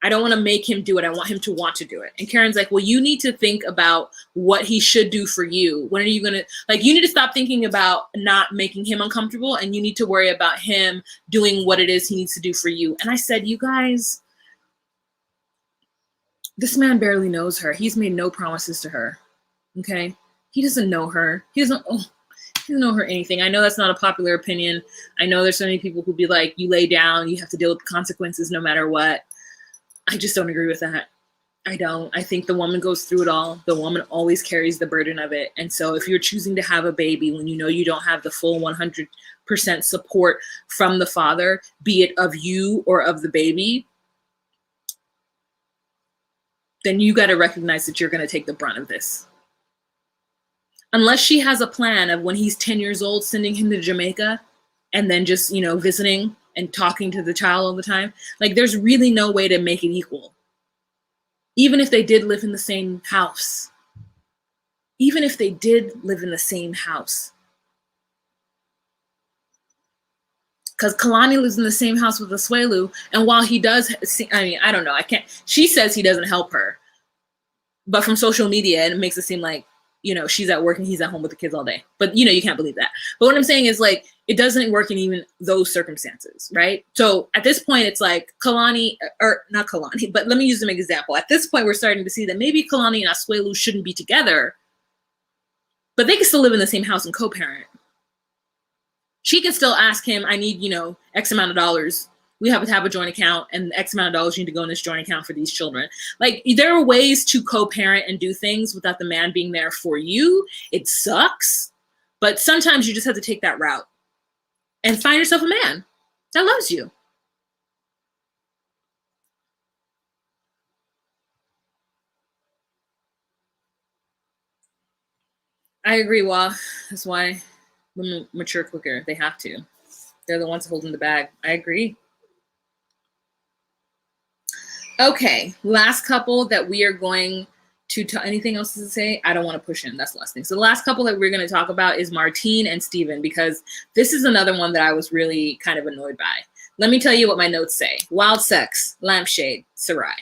I don't want to make him do it. I want him to want to do it. And Karen's like, well, you need to think about what he should do for you. When are you going to, like, you need to stop thinking about not making him uncomfortable, and you need to worry about him doing what it is he needs to do for you. And I said, you guys, this man barely knows her. He's made no promises to her. Okay? He doesn't know her. He doesn't know her anything. I know that's not a popular opinion. I know there's so many people who be like, you lay down, you have to deal with the consequences no matter what. I just don't agree with that. I don't. I think the woman goes through it all. The woman always carries the burden of it. And so if you're choosing to have a baby when you know you don't have the full 100% support from the father, be it of you or of the baby, then you got to recognize that you're going to take the brunt of this. Unless she has a plan of when he's 10 years old, sending him to Jamaica and then just, you know, visiting and talking to the child all the time. Like, there's really no way to make it equal. Even if they did live in the same house. Even if they did live in the same house. Because Kalani lives in the same house with Asuelu, and while he does, I mean, I don't know, I can't, she says he doesn't help her. But from social media, it makes it seem like, you know, she's at work and he's at home with the kids all day. But, you know, you can't believe that. But what I'm saying is, like, it doesn't work in even those circumstances, right? So at this point, it's like Kalani, or not Kalani, but let me use them as an example. At this point, we're starting to see that maybe Kalani and Asuelu shouldn't be together, but they can still live in the same house and co-parent. She can still ask him, I need, you know, X amount of dollars. We have to have a joint account, and X amount of dollars need to go in this joint account for these children. Like, there are ways to co-parent and do things without the man being there for you. It sucks, but sometimes you just have to take that route and find yourself a man that loves you. I agree, Wah. That's why women mature quicker. They have to. They're the ones holding the bag. I agree. Okay, last couple that we are going to anything else to say? I don't want to push in. That's the last thing. So the last couple that we're going to talk about is Martine and Steven, because this is another one that I was really kind of annoyed by. Let me tell you what my notes say. Wild sex, lampshade, Sarai.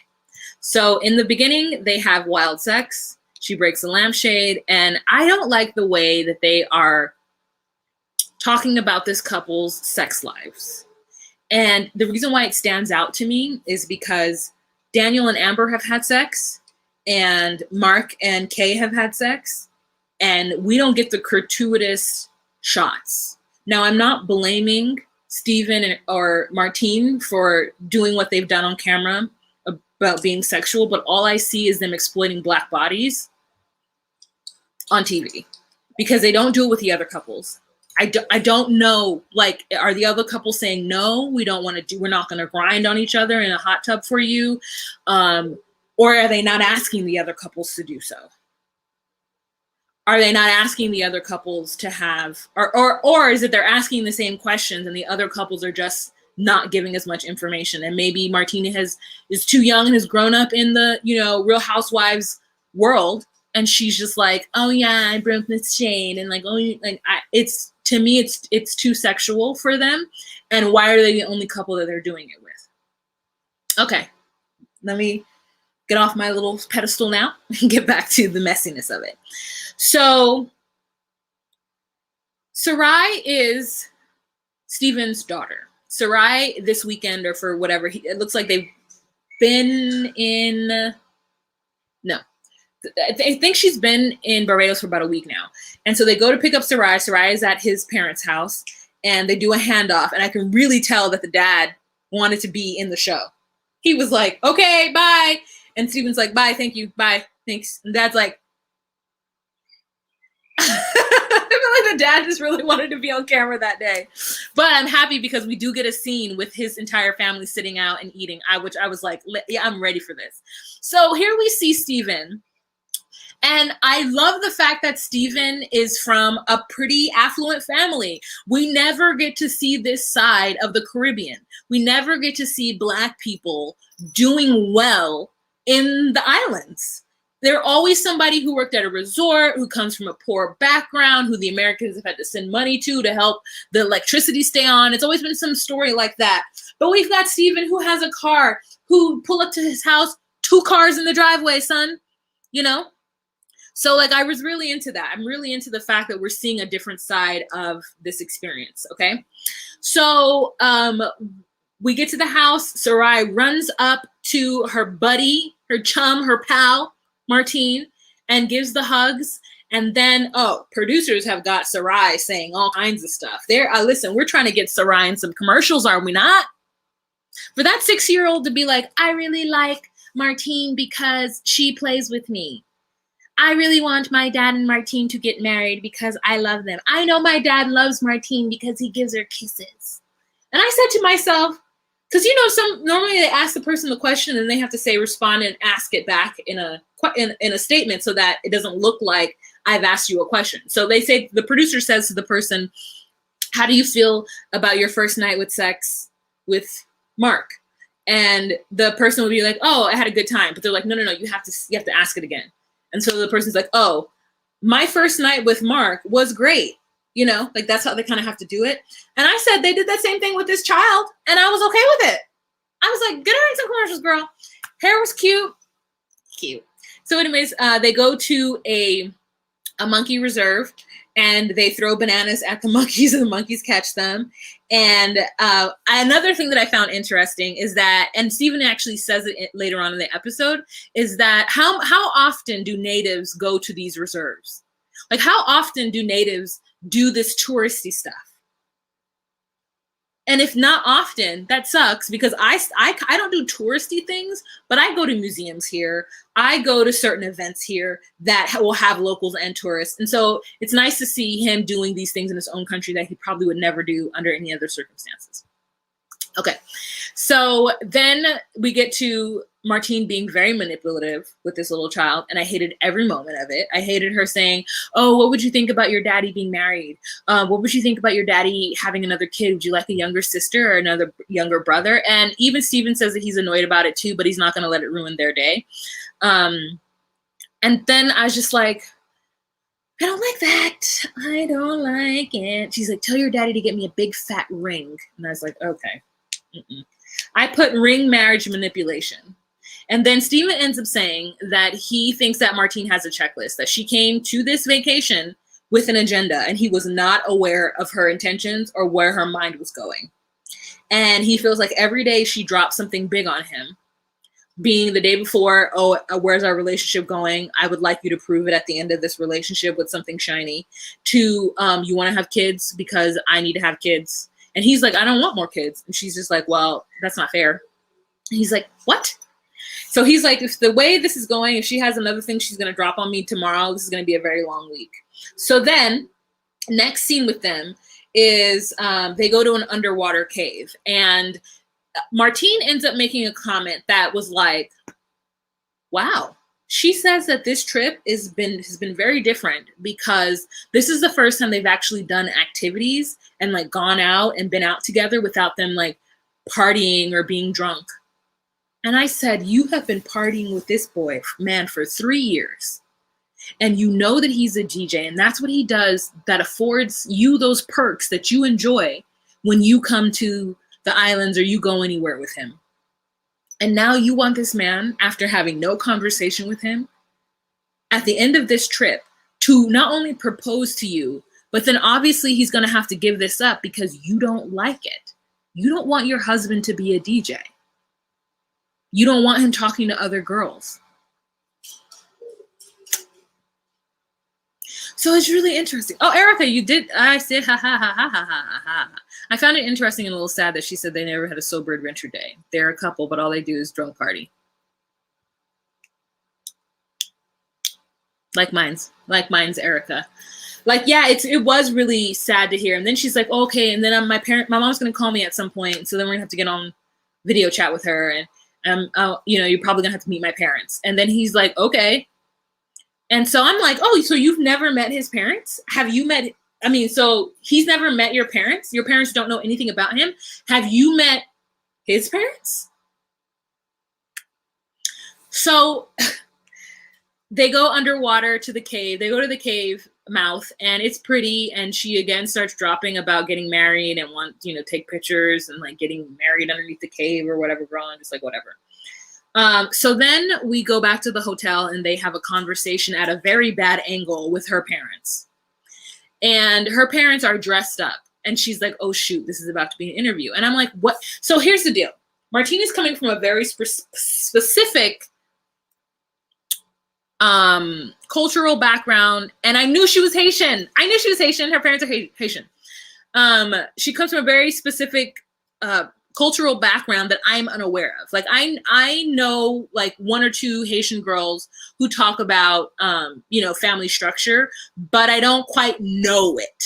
So in the beginning, they have wild sex. She breaks a lampshade, and I don't like the way that they are talking about this couple's sex lives. And the reason why it stands out to me is because Daniel and Amber have had sex, and Mark and Kay have had sex, and we don't get the gratuitous shots. Now, I'm not blaming Steven or Martine for doing what they've done on camera about being sexual, but all I see is them exploiting Black bodies on TV, because they don't do it with the other couples. I don't know, like, are the other couples saying, no, we don't want to do, we're not going to grind on each other in a hot tub for you? Or are they not asking the other couples to do so? Are they not asking the other couples to have, or is it they're asking the same questions and the other couples are just not giving as much information? And maybe Martina is too young and has grown up in the, you know, Real Housewives world, and she's just like, oh yeah, I broke this chain, and like, oh, like, it's, to me, it's too sexual for them. And why are they the only couple that they're doing it with? Okay, let me get off my little pedestal now and get back to the messiness of it. So Sarai is Steven's daughter. Sarai this weekend, or for whatever, it looks like they've been in, no, I think she's been in Barbados for about a week now. And so they go to pick up Sarai. Sarai is at his parents' house, and they do a handoff. And I can really tell that the dad wanted to be in the show. He was like, okay, bye. And Steven's like, bye, thank you, bye, thanks. And Dad's like, I feel like the dad just really wanted to be on camera that day. But I'm happy because we do get a scene with his entire family sitting out and eating, which I was like, yeah, I'm ready for this. So here we see Steven. And I love the fact that Steven is from a pretty affluent family. We never get to see this side of the Caribbean. We never get to see Black people doing well in the islands. They're always somebody who worked at a resort, who comes from a poor background, who the Americans have had to send money to help the electricity stay on. It's always been some story like that. But we've got Steven, who has a car, who pull up to his house, 2 cars in the driveway, son, you know? So like, I was really into that. I'm really into the fact that we're seeing a different side of this experience, okay? So we get to the house. Sarai runs up to her buddy, her chum, her pal, Martine, and gives the hugs. And then, producers have got Sarai saying all kinds of stuff. Listen, we're trying to get Sarai in some commercials, are we not? For that 6-year-old to be like, I really like Martine because she plays with me. I really want my dad and Martine to get married because I love them. I know my dad loves Martine because he gives her kisses. And I said to myself, because normally they ask the person the question and they have to say respond and ask it back in a statement so that it doesn't look like I've asked you a question. So they say, the producer says to the person, how do you feel about your first night with sex with Mark? And the person would be like, oh, I had a good time. But they're like, no, you have to ask it again. And so the person's like, oh, my first night with Mark was great. Like that's how they kind of have to do it. And I said they did that same thing with this child, and I was okay with it. I was like, get her in some commercials, girl. Hair was cute. So anyways, they go to a monkey reserve, and they throw bananas at the monkeys, and the monkeys catch them. And another thing that I found interesting is that, and Steven actually says it later on in the episode, is that how often do natives go to these reserves? Like, how often do natives do this touristy stuff? And if not often, that sucks, because I don't do touristy things, but I go to museums here. I go to certain events here that will have locals and tourists. And so it's nice to see him doing these things in his own country that he probably would never do under any other circumstances. Okay, so then we get to Martine being very manipulative with this little child, and I hated every moment of it. I hated her saying, oh, what would you think about your daddy being married? What would you think about your daddy having another kid? Would you like a younger sister or another younger brother? And even Steven says that he's annoyed about it too, but he's not going to let it ruin their day. And then I was just like, I don't like that. I don't like it. She's like, tell your daddy to get me a big fat ring. And I was like, okay. I put ring marriage manipulation. And then Steven ends up saying that he thinks that Martine has a checklist, that she came to this vacation with an agenda, and he was not aware of her intentions or where her mind was going. And he feels like every day she drops something big on him, being the day before, oh, where's our relationship going? I would like you to prove it at the end of this relationship with something shiny. To, you want to have kids because I need to have kids. And he's like, I don't want more kids. And she's just like, well, that's not fair. And he's like, what? So he's like, if the way this is going, if she has another thing she's going to drop on me tomorrow, this is going to be a very long week. So then next scene with them is they go to an underwater cave. And Martine ends up making a comment that was like, wow. She says that this trip has been very different because this is the first time they've actually done activities and like gone out and been out together without them like partying or being drunk. And I said, you have been partying with this boy, man, for 3 years. And you know that he's a DJ, and that's what he does that affords you those perks that you enjoy when you come to the islands or you go anywhere with him. And now you want this man, after having no conversation with him, at the end of this trip, to not only propose to you, but then obviously he's going to have to give this up because you don't like it. You don't want your husband to be a DJ. You don't want him talking to other girls. So it's really interesting. Oh, Erica, you did. I said, ha, ha, ha, ha, ha, ha, ha. I found it interesting and a little sad that she said they never had a sober adventure day. They're a couple, but all they do is drunk party. Like mine's, Erica. Like, yeah, it was really sad to hear. And then she's like, oh, okay. And then my mom's going to call me at some point. So then we're going to have to get on video chat with her. And, you're probably going to have to meet my parents. And then he's like, okay. And so I'm like, oh, so you've never met his parents? Have you met, so he's never met your parents? Your parents don't know anything about him? Have you met his parents? So they go underwater to the cave. They go to the cave mouth, and it's pretty. And she again starts dropping about getting married and take pictures and like getting married underneath the cave or whatever, girl. I'm just like, whatever. So then we go back to the hotel, and they have a conversation at a very bad angle with her parents. And her parents are dressed up, and she's like, oh shoot, this is about to be an interview. And I'm like, what? So here's the deal. Martine is coming from a very specific cultural background, and I knew she was Haitian. Her parents are Haitian. She comes from a very specific cultural background that I'm unaware of. Like I know like one or two Haitian girls who talk about, family structure, but I don't quite know it.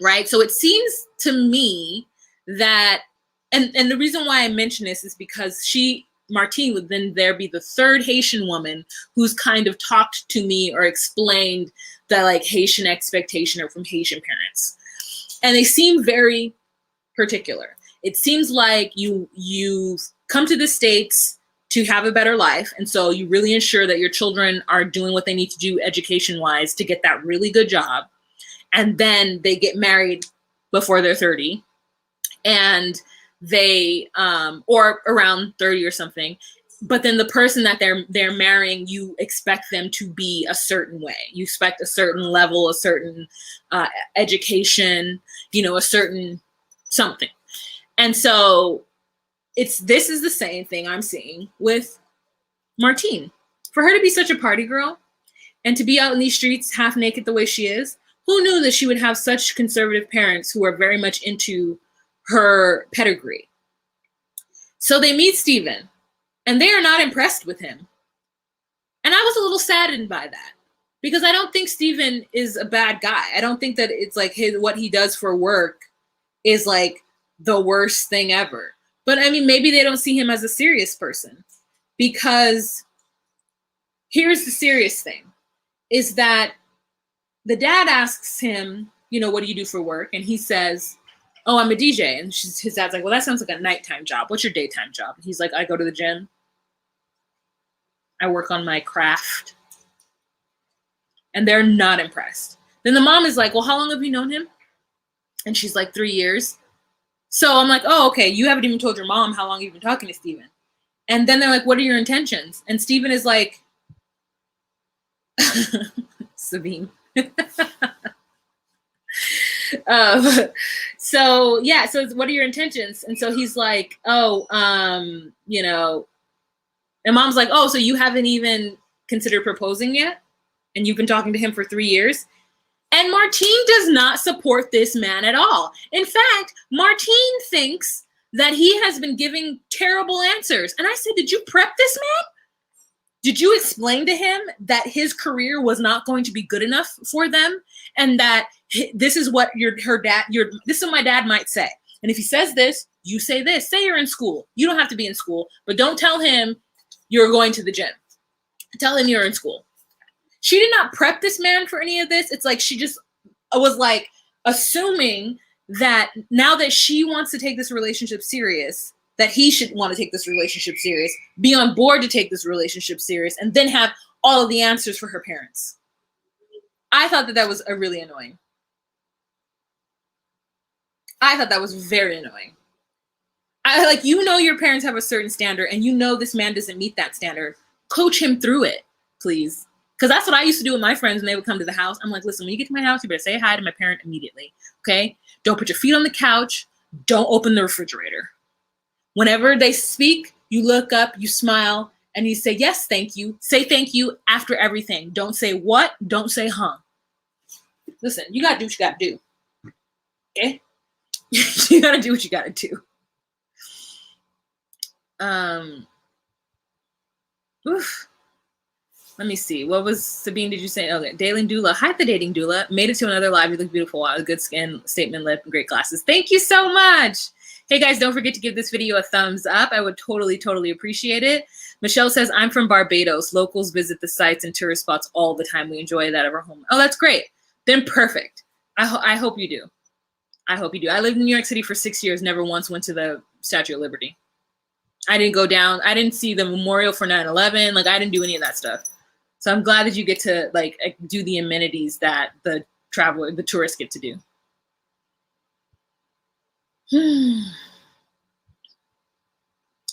Right. So it seems to me that, and the reason why I mention this is because Martine would then be the third Haitian woman who's kind of talked to me or explained the like Haitian expectation or from Haitian parents. And they seem very particular. It seems like you've come to the States to have a better life. And so you really ensure that your children are doing what they need to do education-wise to get that really good job. And then they get married before they're 30. And they, or around 30 or something. But then the person that they're marrying, you expect them to be a certain way. You expect a certain level, a certain education, a certain something. And so this is the same thing I'm seeing with Martine. For her to be such a party girl and to be out in these streets half naked the way she is, who knew that she would have such conservative parents who are very much into her pedigree? So they meet Steven, and they are not impressed with him. And I was a little saddened by that, because I don't think Steven is a bad guy. I don't think that it's like what he does for work is like the worst thing ever. But I mean, maybe they don't see him as a serious person, because here's the serious thing, is that the dad asks him, what do you do for work? And he says, oh, I'm a DJ. And his dad's like, well, that sounds like a nighttime job. What's your daytime job? And he's like, I go to the gym. I work on my craft. And they're not impressed. Then the mom is like, well, how long have you known him? And she's like, 3 years. So I'm like, oh, okay. You haven't even told your mom how long you've been talking to Steven. And then they're like, what are your intentions? And Steven is like, Sabine. So what are your intentions? And so he's like, and mom's like, oh, so you haven't even considered proposing yet? And you've been talking to him for 3 years? And Martine does not support this man at all. In fact, Martine thinks that he has been giving terrible answers. And I said, did you prep this man? Did you explain to him that his career was not going to be good enough for them? And that this is what this is what my dad might say. And if he says this, you say this. Say you're in school. You don't have to be in school, but don't tell him you're going to the gym. Tell him you're in school. She did not prep this man for any of this. It's like she just was like assuming that now that she wants to take this relationship serious, that he should want to take this relationship serious, be on board to take this relationship serious, and then have all of the answers for her parents. I thought that was really annoying. I thought that was very annoying. Your parents have a certain standard, and this man doesn't meet that standard. Coach him through it, please. Because that's what I used to do with my friends when they would come to the house. I'm like, listen, when you get to my house, you better say hi to my parent immediately, okay? Don't put your feet on the couch. Don't open the refrigerator. Whenever they speak, you look up, you smile, and you say, yes, thank you. Say thank you after everything. Don't say what, don't say huh. Listen, you got to do what you got to do, okay? You got to do what you got to do. Let me see. What was Sabine? Did you say? Okay, Dating Doula. Hi, the Dating Doula. Made it to another live. You look beautiful. Wow, good skin, statement lip, and great glasses. Thank you so much. Hey guys, don't forget to give this video a thumbs up. I would totally appreciate it. Michelle says, I'm from Barbados. Locals visit the sites and tourist spots all the time. We enjoy that at our home. Oh, that's great. Then perfect. I hope you do. I hope you do. I lived in New York City for 6 years. Never once went to the Statue of Liberty. I didn't go down. I didn't see the memorial for 9/11. Like, I didn't do any of that stuff. So I'm glad that you get to do the amenities that the tourists get to do.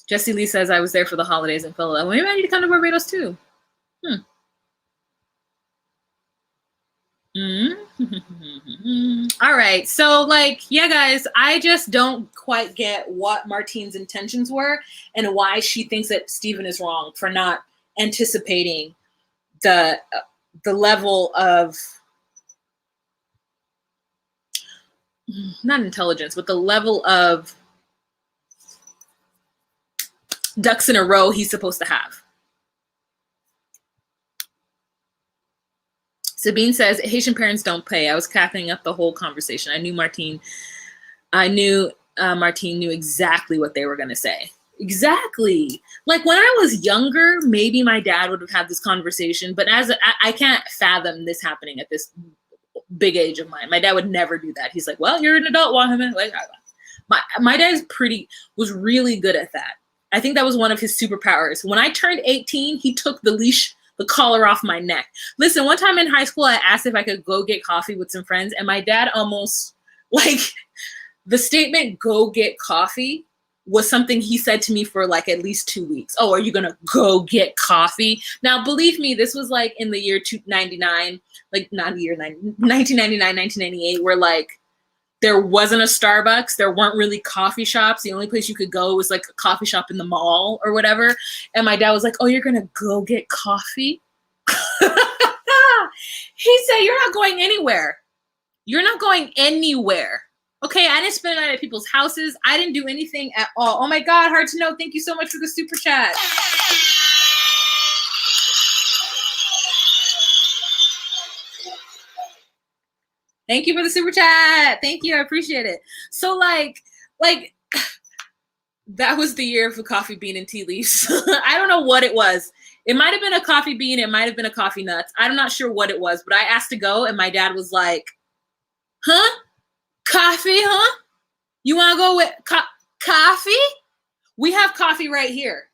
Jessie Lee says, I was there for the holidays in Philadelphia. Maybe I need to come to Barbados too. All right. So yeah, guys, I just don't quite get what Martine's intentions were and why she thinks that Steven is wrong for not anticipating the level of, not intelligence, but the level of ducks in a row he's supposed to have. Sabine says, Haitian parents don't pay. I was capping up the whole conversation. I knew Martine knew exactly what they were going to say. Exactly. Like when I was younger, maybe my dad would have had this conversation, but I can't fathom this happening at this big age of mine. My dad would never do that. He's like, well, you're an adult, Wahima. Like, my dad was really good at that. I think that was one of his superpowers. When I turned 18, he took the collar off my neck. Listen, one time in high school, I asked if I could go get coffee with some friends, and my dad almost, like, the statement, go get coffee, was something he said to me for like at least 2 weeks. Oh, are you going to go get coffee? Now, believe me, this was like in the year 1999, like not the year 1999, 1998, where like there wasn't a Starbucks. There weren't really coffee shops. The only place you could go was like a coffee shop in the mall or whatever. And my dad was like, oh, you're going to go get coffee? He said, you're not going anywhere. You're not going anywhere. Okay, I didn't spend the night at people's houses. I didn't do anything at all. Oh my God, hard to know. Thank you so much for the super chat. Thank you for the super chat. Thank you, I appreciate it. So like that was the year of the coffee bean and tea leaves. I don't know what it was. It might have been a coffee bean. It might have been a coffee nuts. I'm not sure what it was, but I asked to go and my dad was like, huh? Coffee, huh? You want to go with coffee? We have coffee right here.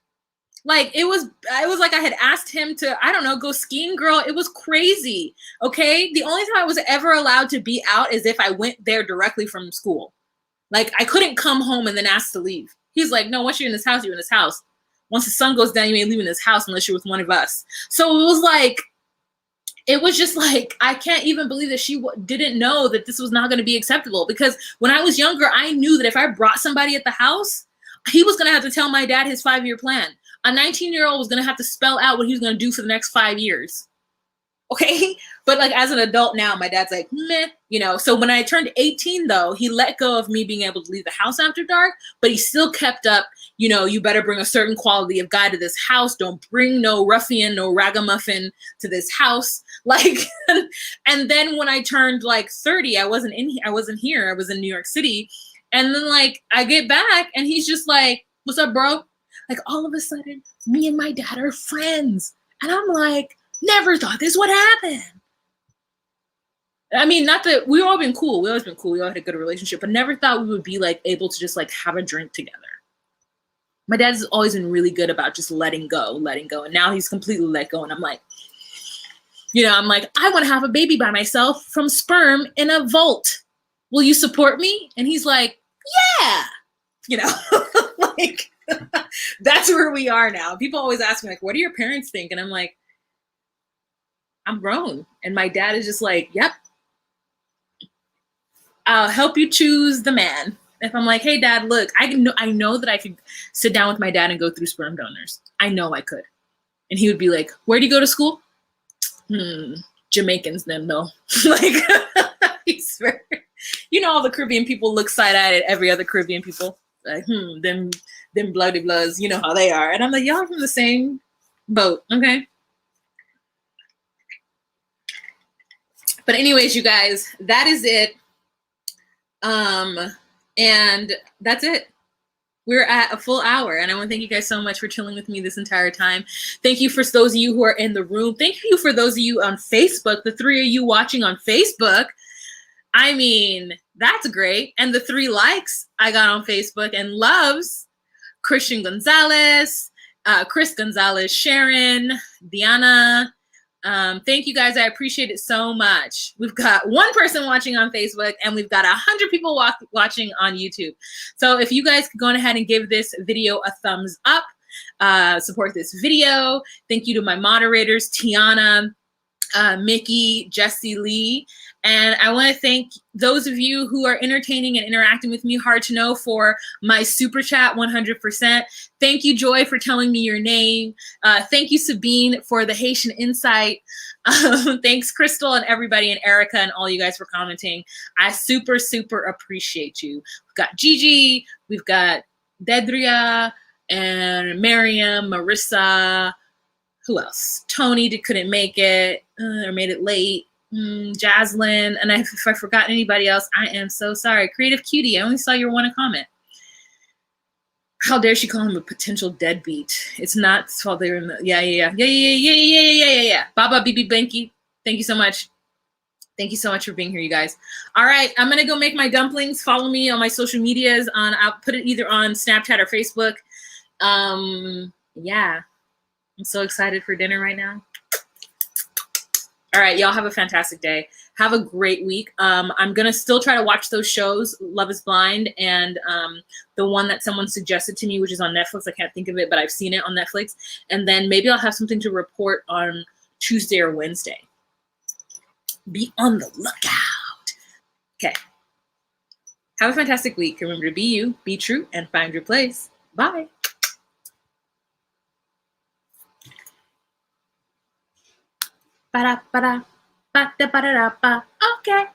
Like it was like I had asked him to, I don't know, go skiing, girl. It was crazy. Okay. The only time I was ever allowed to be out is if I went there directly from school. Like I couldn't come home and then ask to leave. He's like, no, once you're in this house, you're in this house. Once the sun goes down, you ain't leaving this house unless you're with one of us. So it was just like, I can't even believe that she didn't know that this was not going to be acceptable. Because when I was younger, I knew that if I brought somebody at the house, he was going to have to tell my dad his 5-year plan. A 19-year-old was going to have to spell out what he was going to do for the next 5 years. Okay. But like as an adult now, my dad's like, meh, you know. So when I turned 18 though, he let go of me being able to leave the house after dark, but he still kept up, you know, you better bring a certain quality of guy to this house. Don't bring no ruffian, no ragamuffin to this house. Like, and then when I turned like 30, I wasn't here. I was in New York City. And then like I get back and he's just like, what's up, bro? Like all of a sudden me and my dad are friends. And I'm like, never thought this would happen. I mean, not that we've all been cool. We always been cool. We all had a good relationship, but never thought we would be like able to just like have a drink together. My dad's always been really good about just letting go. And now he's completely let go. And I'm like, you know, I want to have a baby by myself from sperm in a vault. Will you support me? And he's like, yeah, you know, like that's where we are now. People always ask me like, what do your parents think? And I'm like, I'm grown. And my dad is just like, yep. I'll help you choose the man. If I'm like, hey, dad, look, I know that I could sit down with my dad and go through sperm donors. I know I could. And he would be like, where do you go to school? Jamaicans then no. Like, he's very, you know, all the Caribbean people look side-eyed at every other Caribbean people. Like, them bloody bloods, you know how they are. And I'm like, y'all are from the same boat, okay? But anyways, you guys, that is it. And that's it. We're at a full hour, and I want to thank you guys so much for chilling with me this entire time. Thank you for those of you who are in the room. Thank you for those of you on Facebook, the 3 of you watching on Facebook. I mean, that's great. And the 3 likes I got on Facebook and loves, Christian Gonzalez, Chris Gonzalez, Sharon, Diana. Thank you guys. I appreciate it so much. We've got 1 person watching on Facebook and we've got 100 people watching on YouTube. So if you guys could go ahead and give this video a thumbs up, support this video. Thank you to my moderators, Tiana, Mickey, Jesse Lee. And I want to thank those of you who are entertaining and interacting with me, hard to know, for my super chat 100%. Thank you, Joy, for telling me your name. Thank you, Sabine, for the Haitian insight. Thanks, Crystal, and everybody, and Erica, and all you guys for commenting. I super, super appreciate you. We've got Gigi. We've got Dedria. and Miriam, Marissa, who else? Tony couldn't make it or made it late. Jaslyn, and if I forgot anybody else, I am so sorry. Creative Cutie, I only saw your one comment. How dare she call him a potential deadbeat? It's not while they're in the yeah. Baba BB Banky, thank you so much. Thank you so much for being here, you guys. All right, I'm gonna go make my dumplings. Follow me on my social medias. I'll put it either on Snapchat or Facebook. Yeah, I'm so excited for dinner right now. All right, y'all have a fantastic day. Have a great week. I'm going to still try to watch those shows, Love is Blind, and the one that someone suggested to me, which is on Netflix. I can't think of it, but I've seen it on Netflix. And then maybe I'll have something to report on Tuesday or Wednesday. Be on the lookout. Okay. Have a fantastic week. Remember to be you, be true, and find your place. Bye. Ba-da, ba-da, ba-da, ba-da-da-ba. Okay.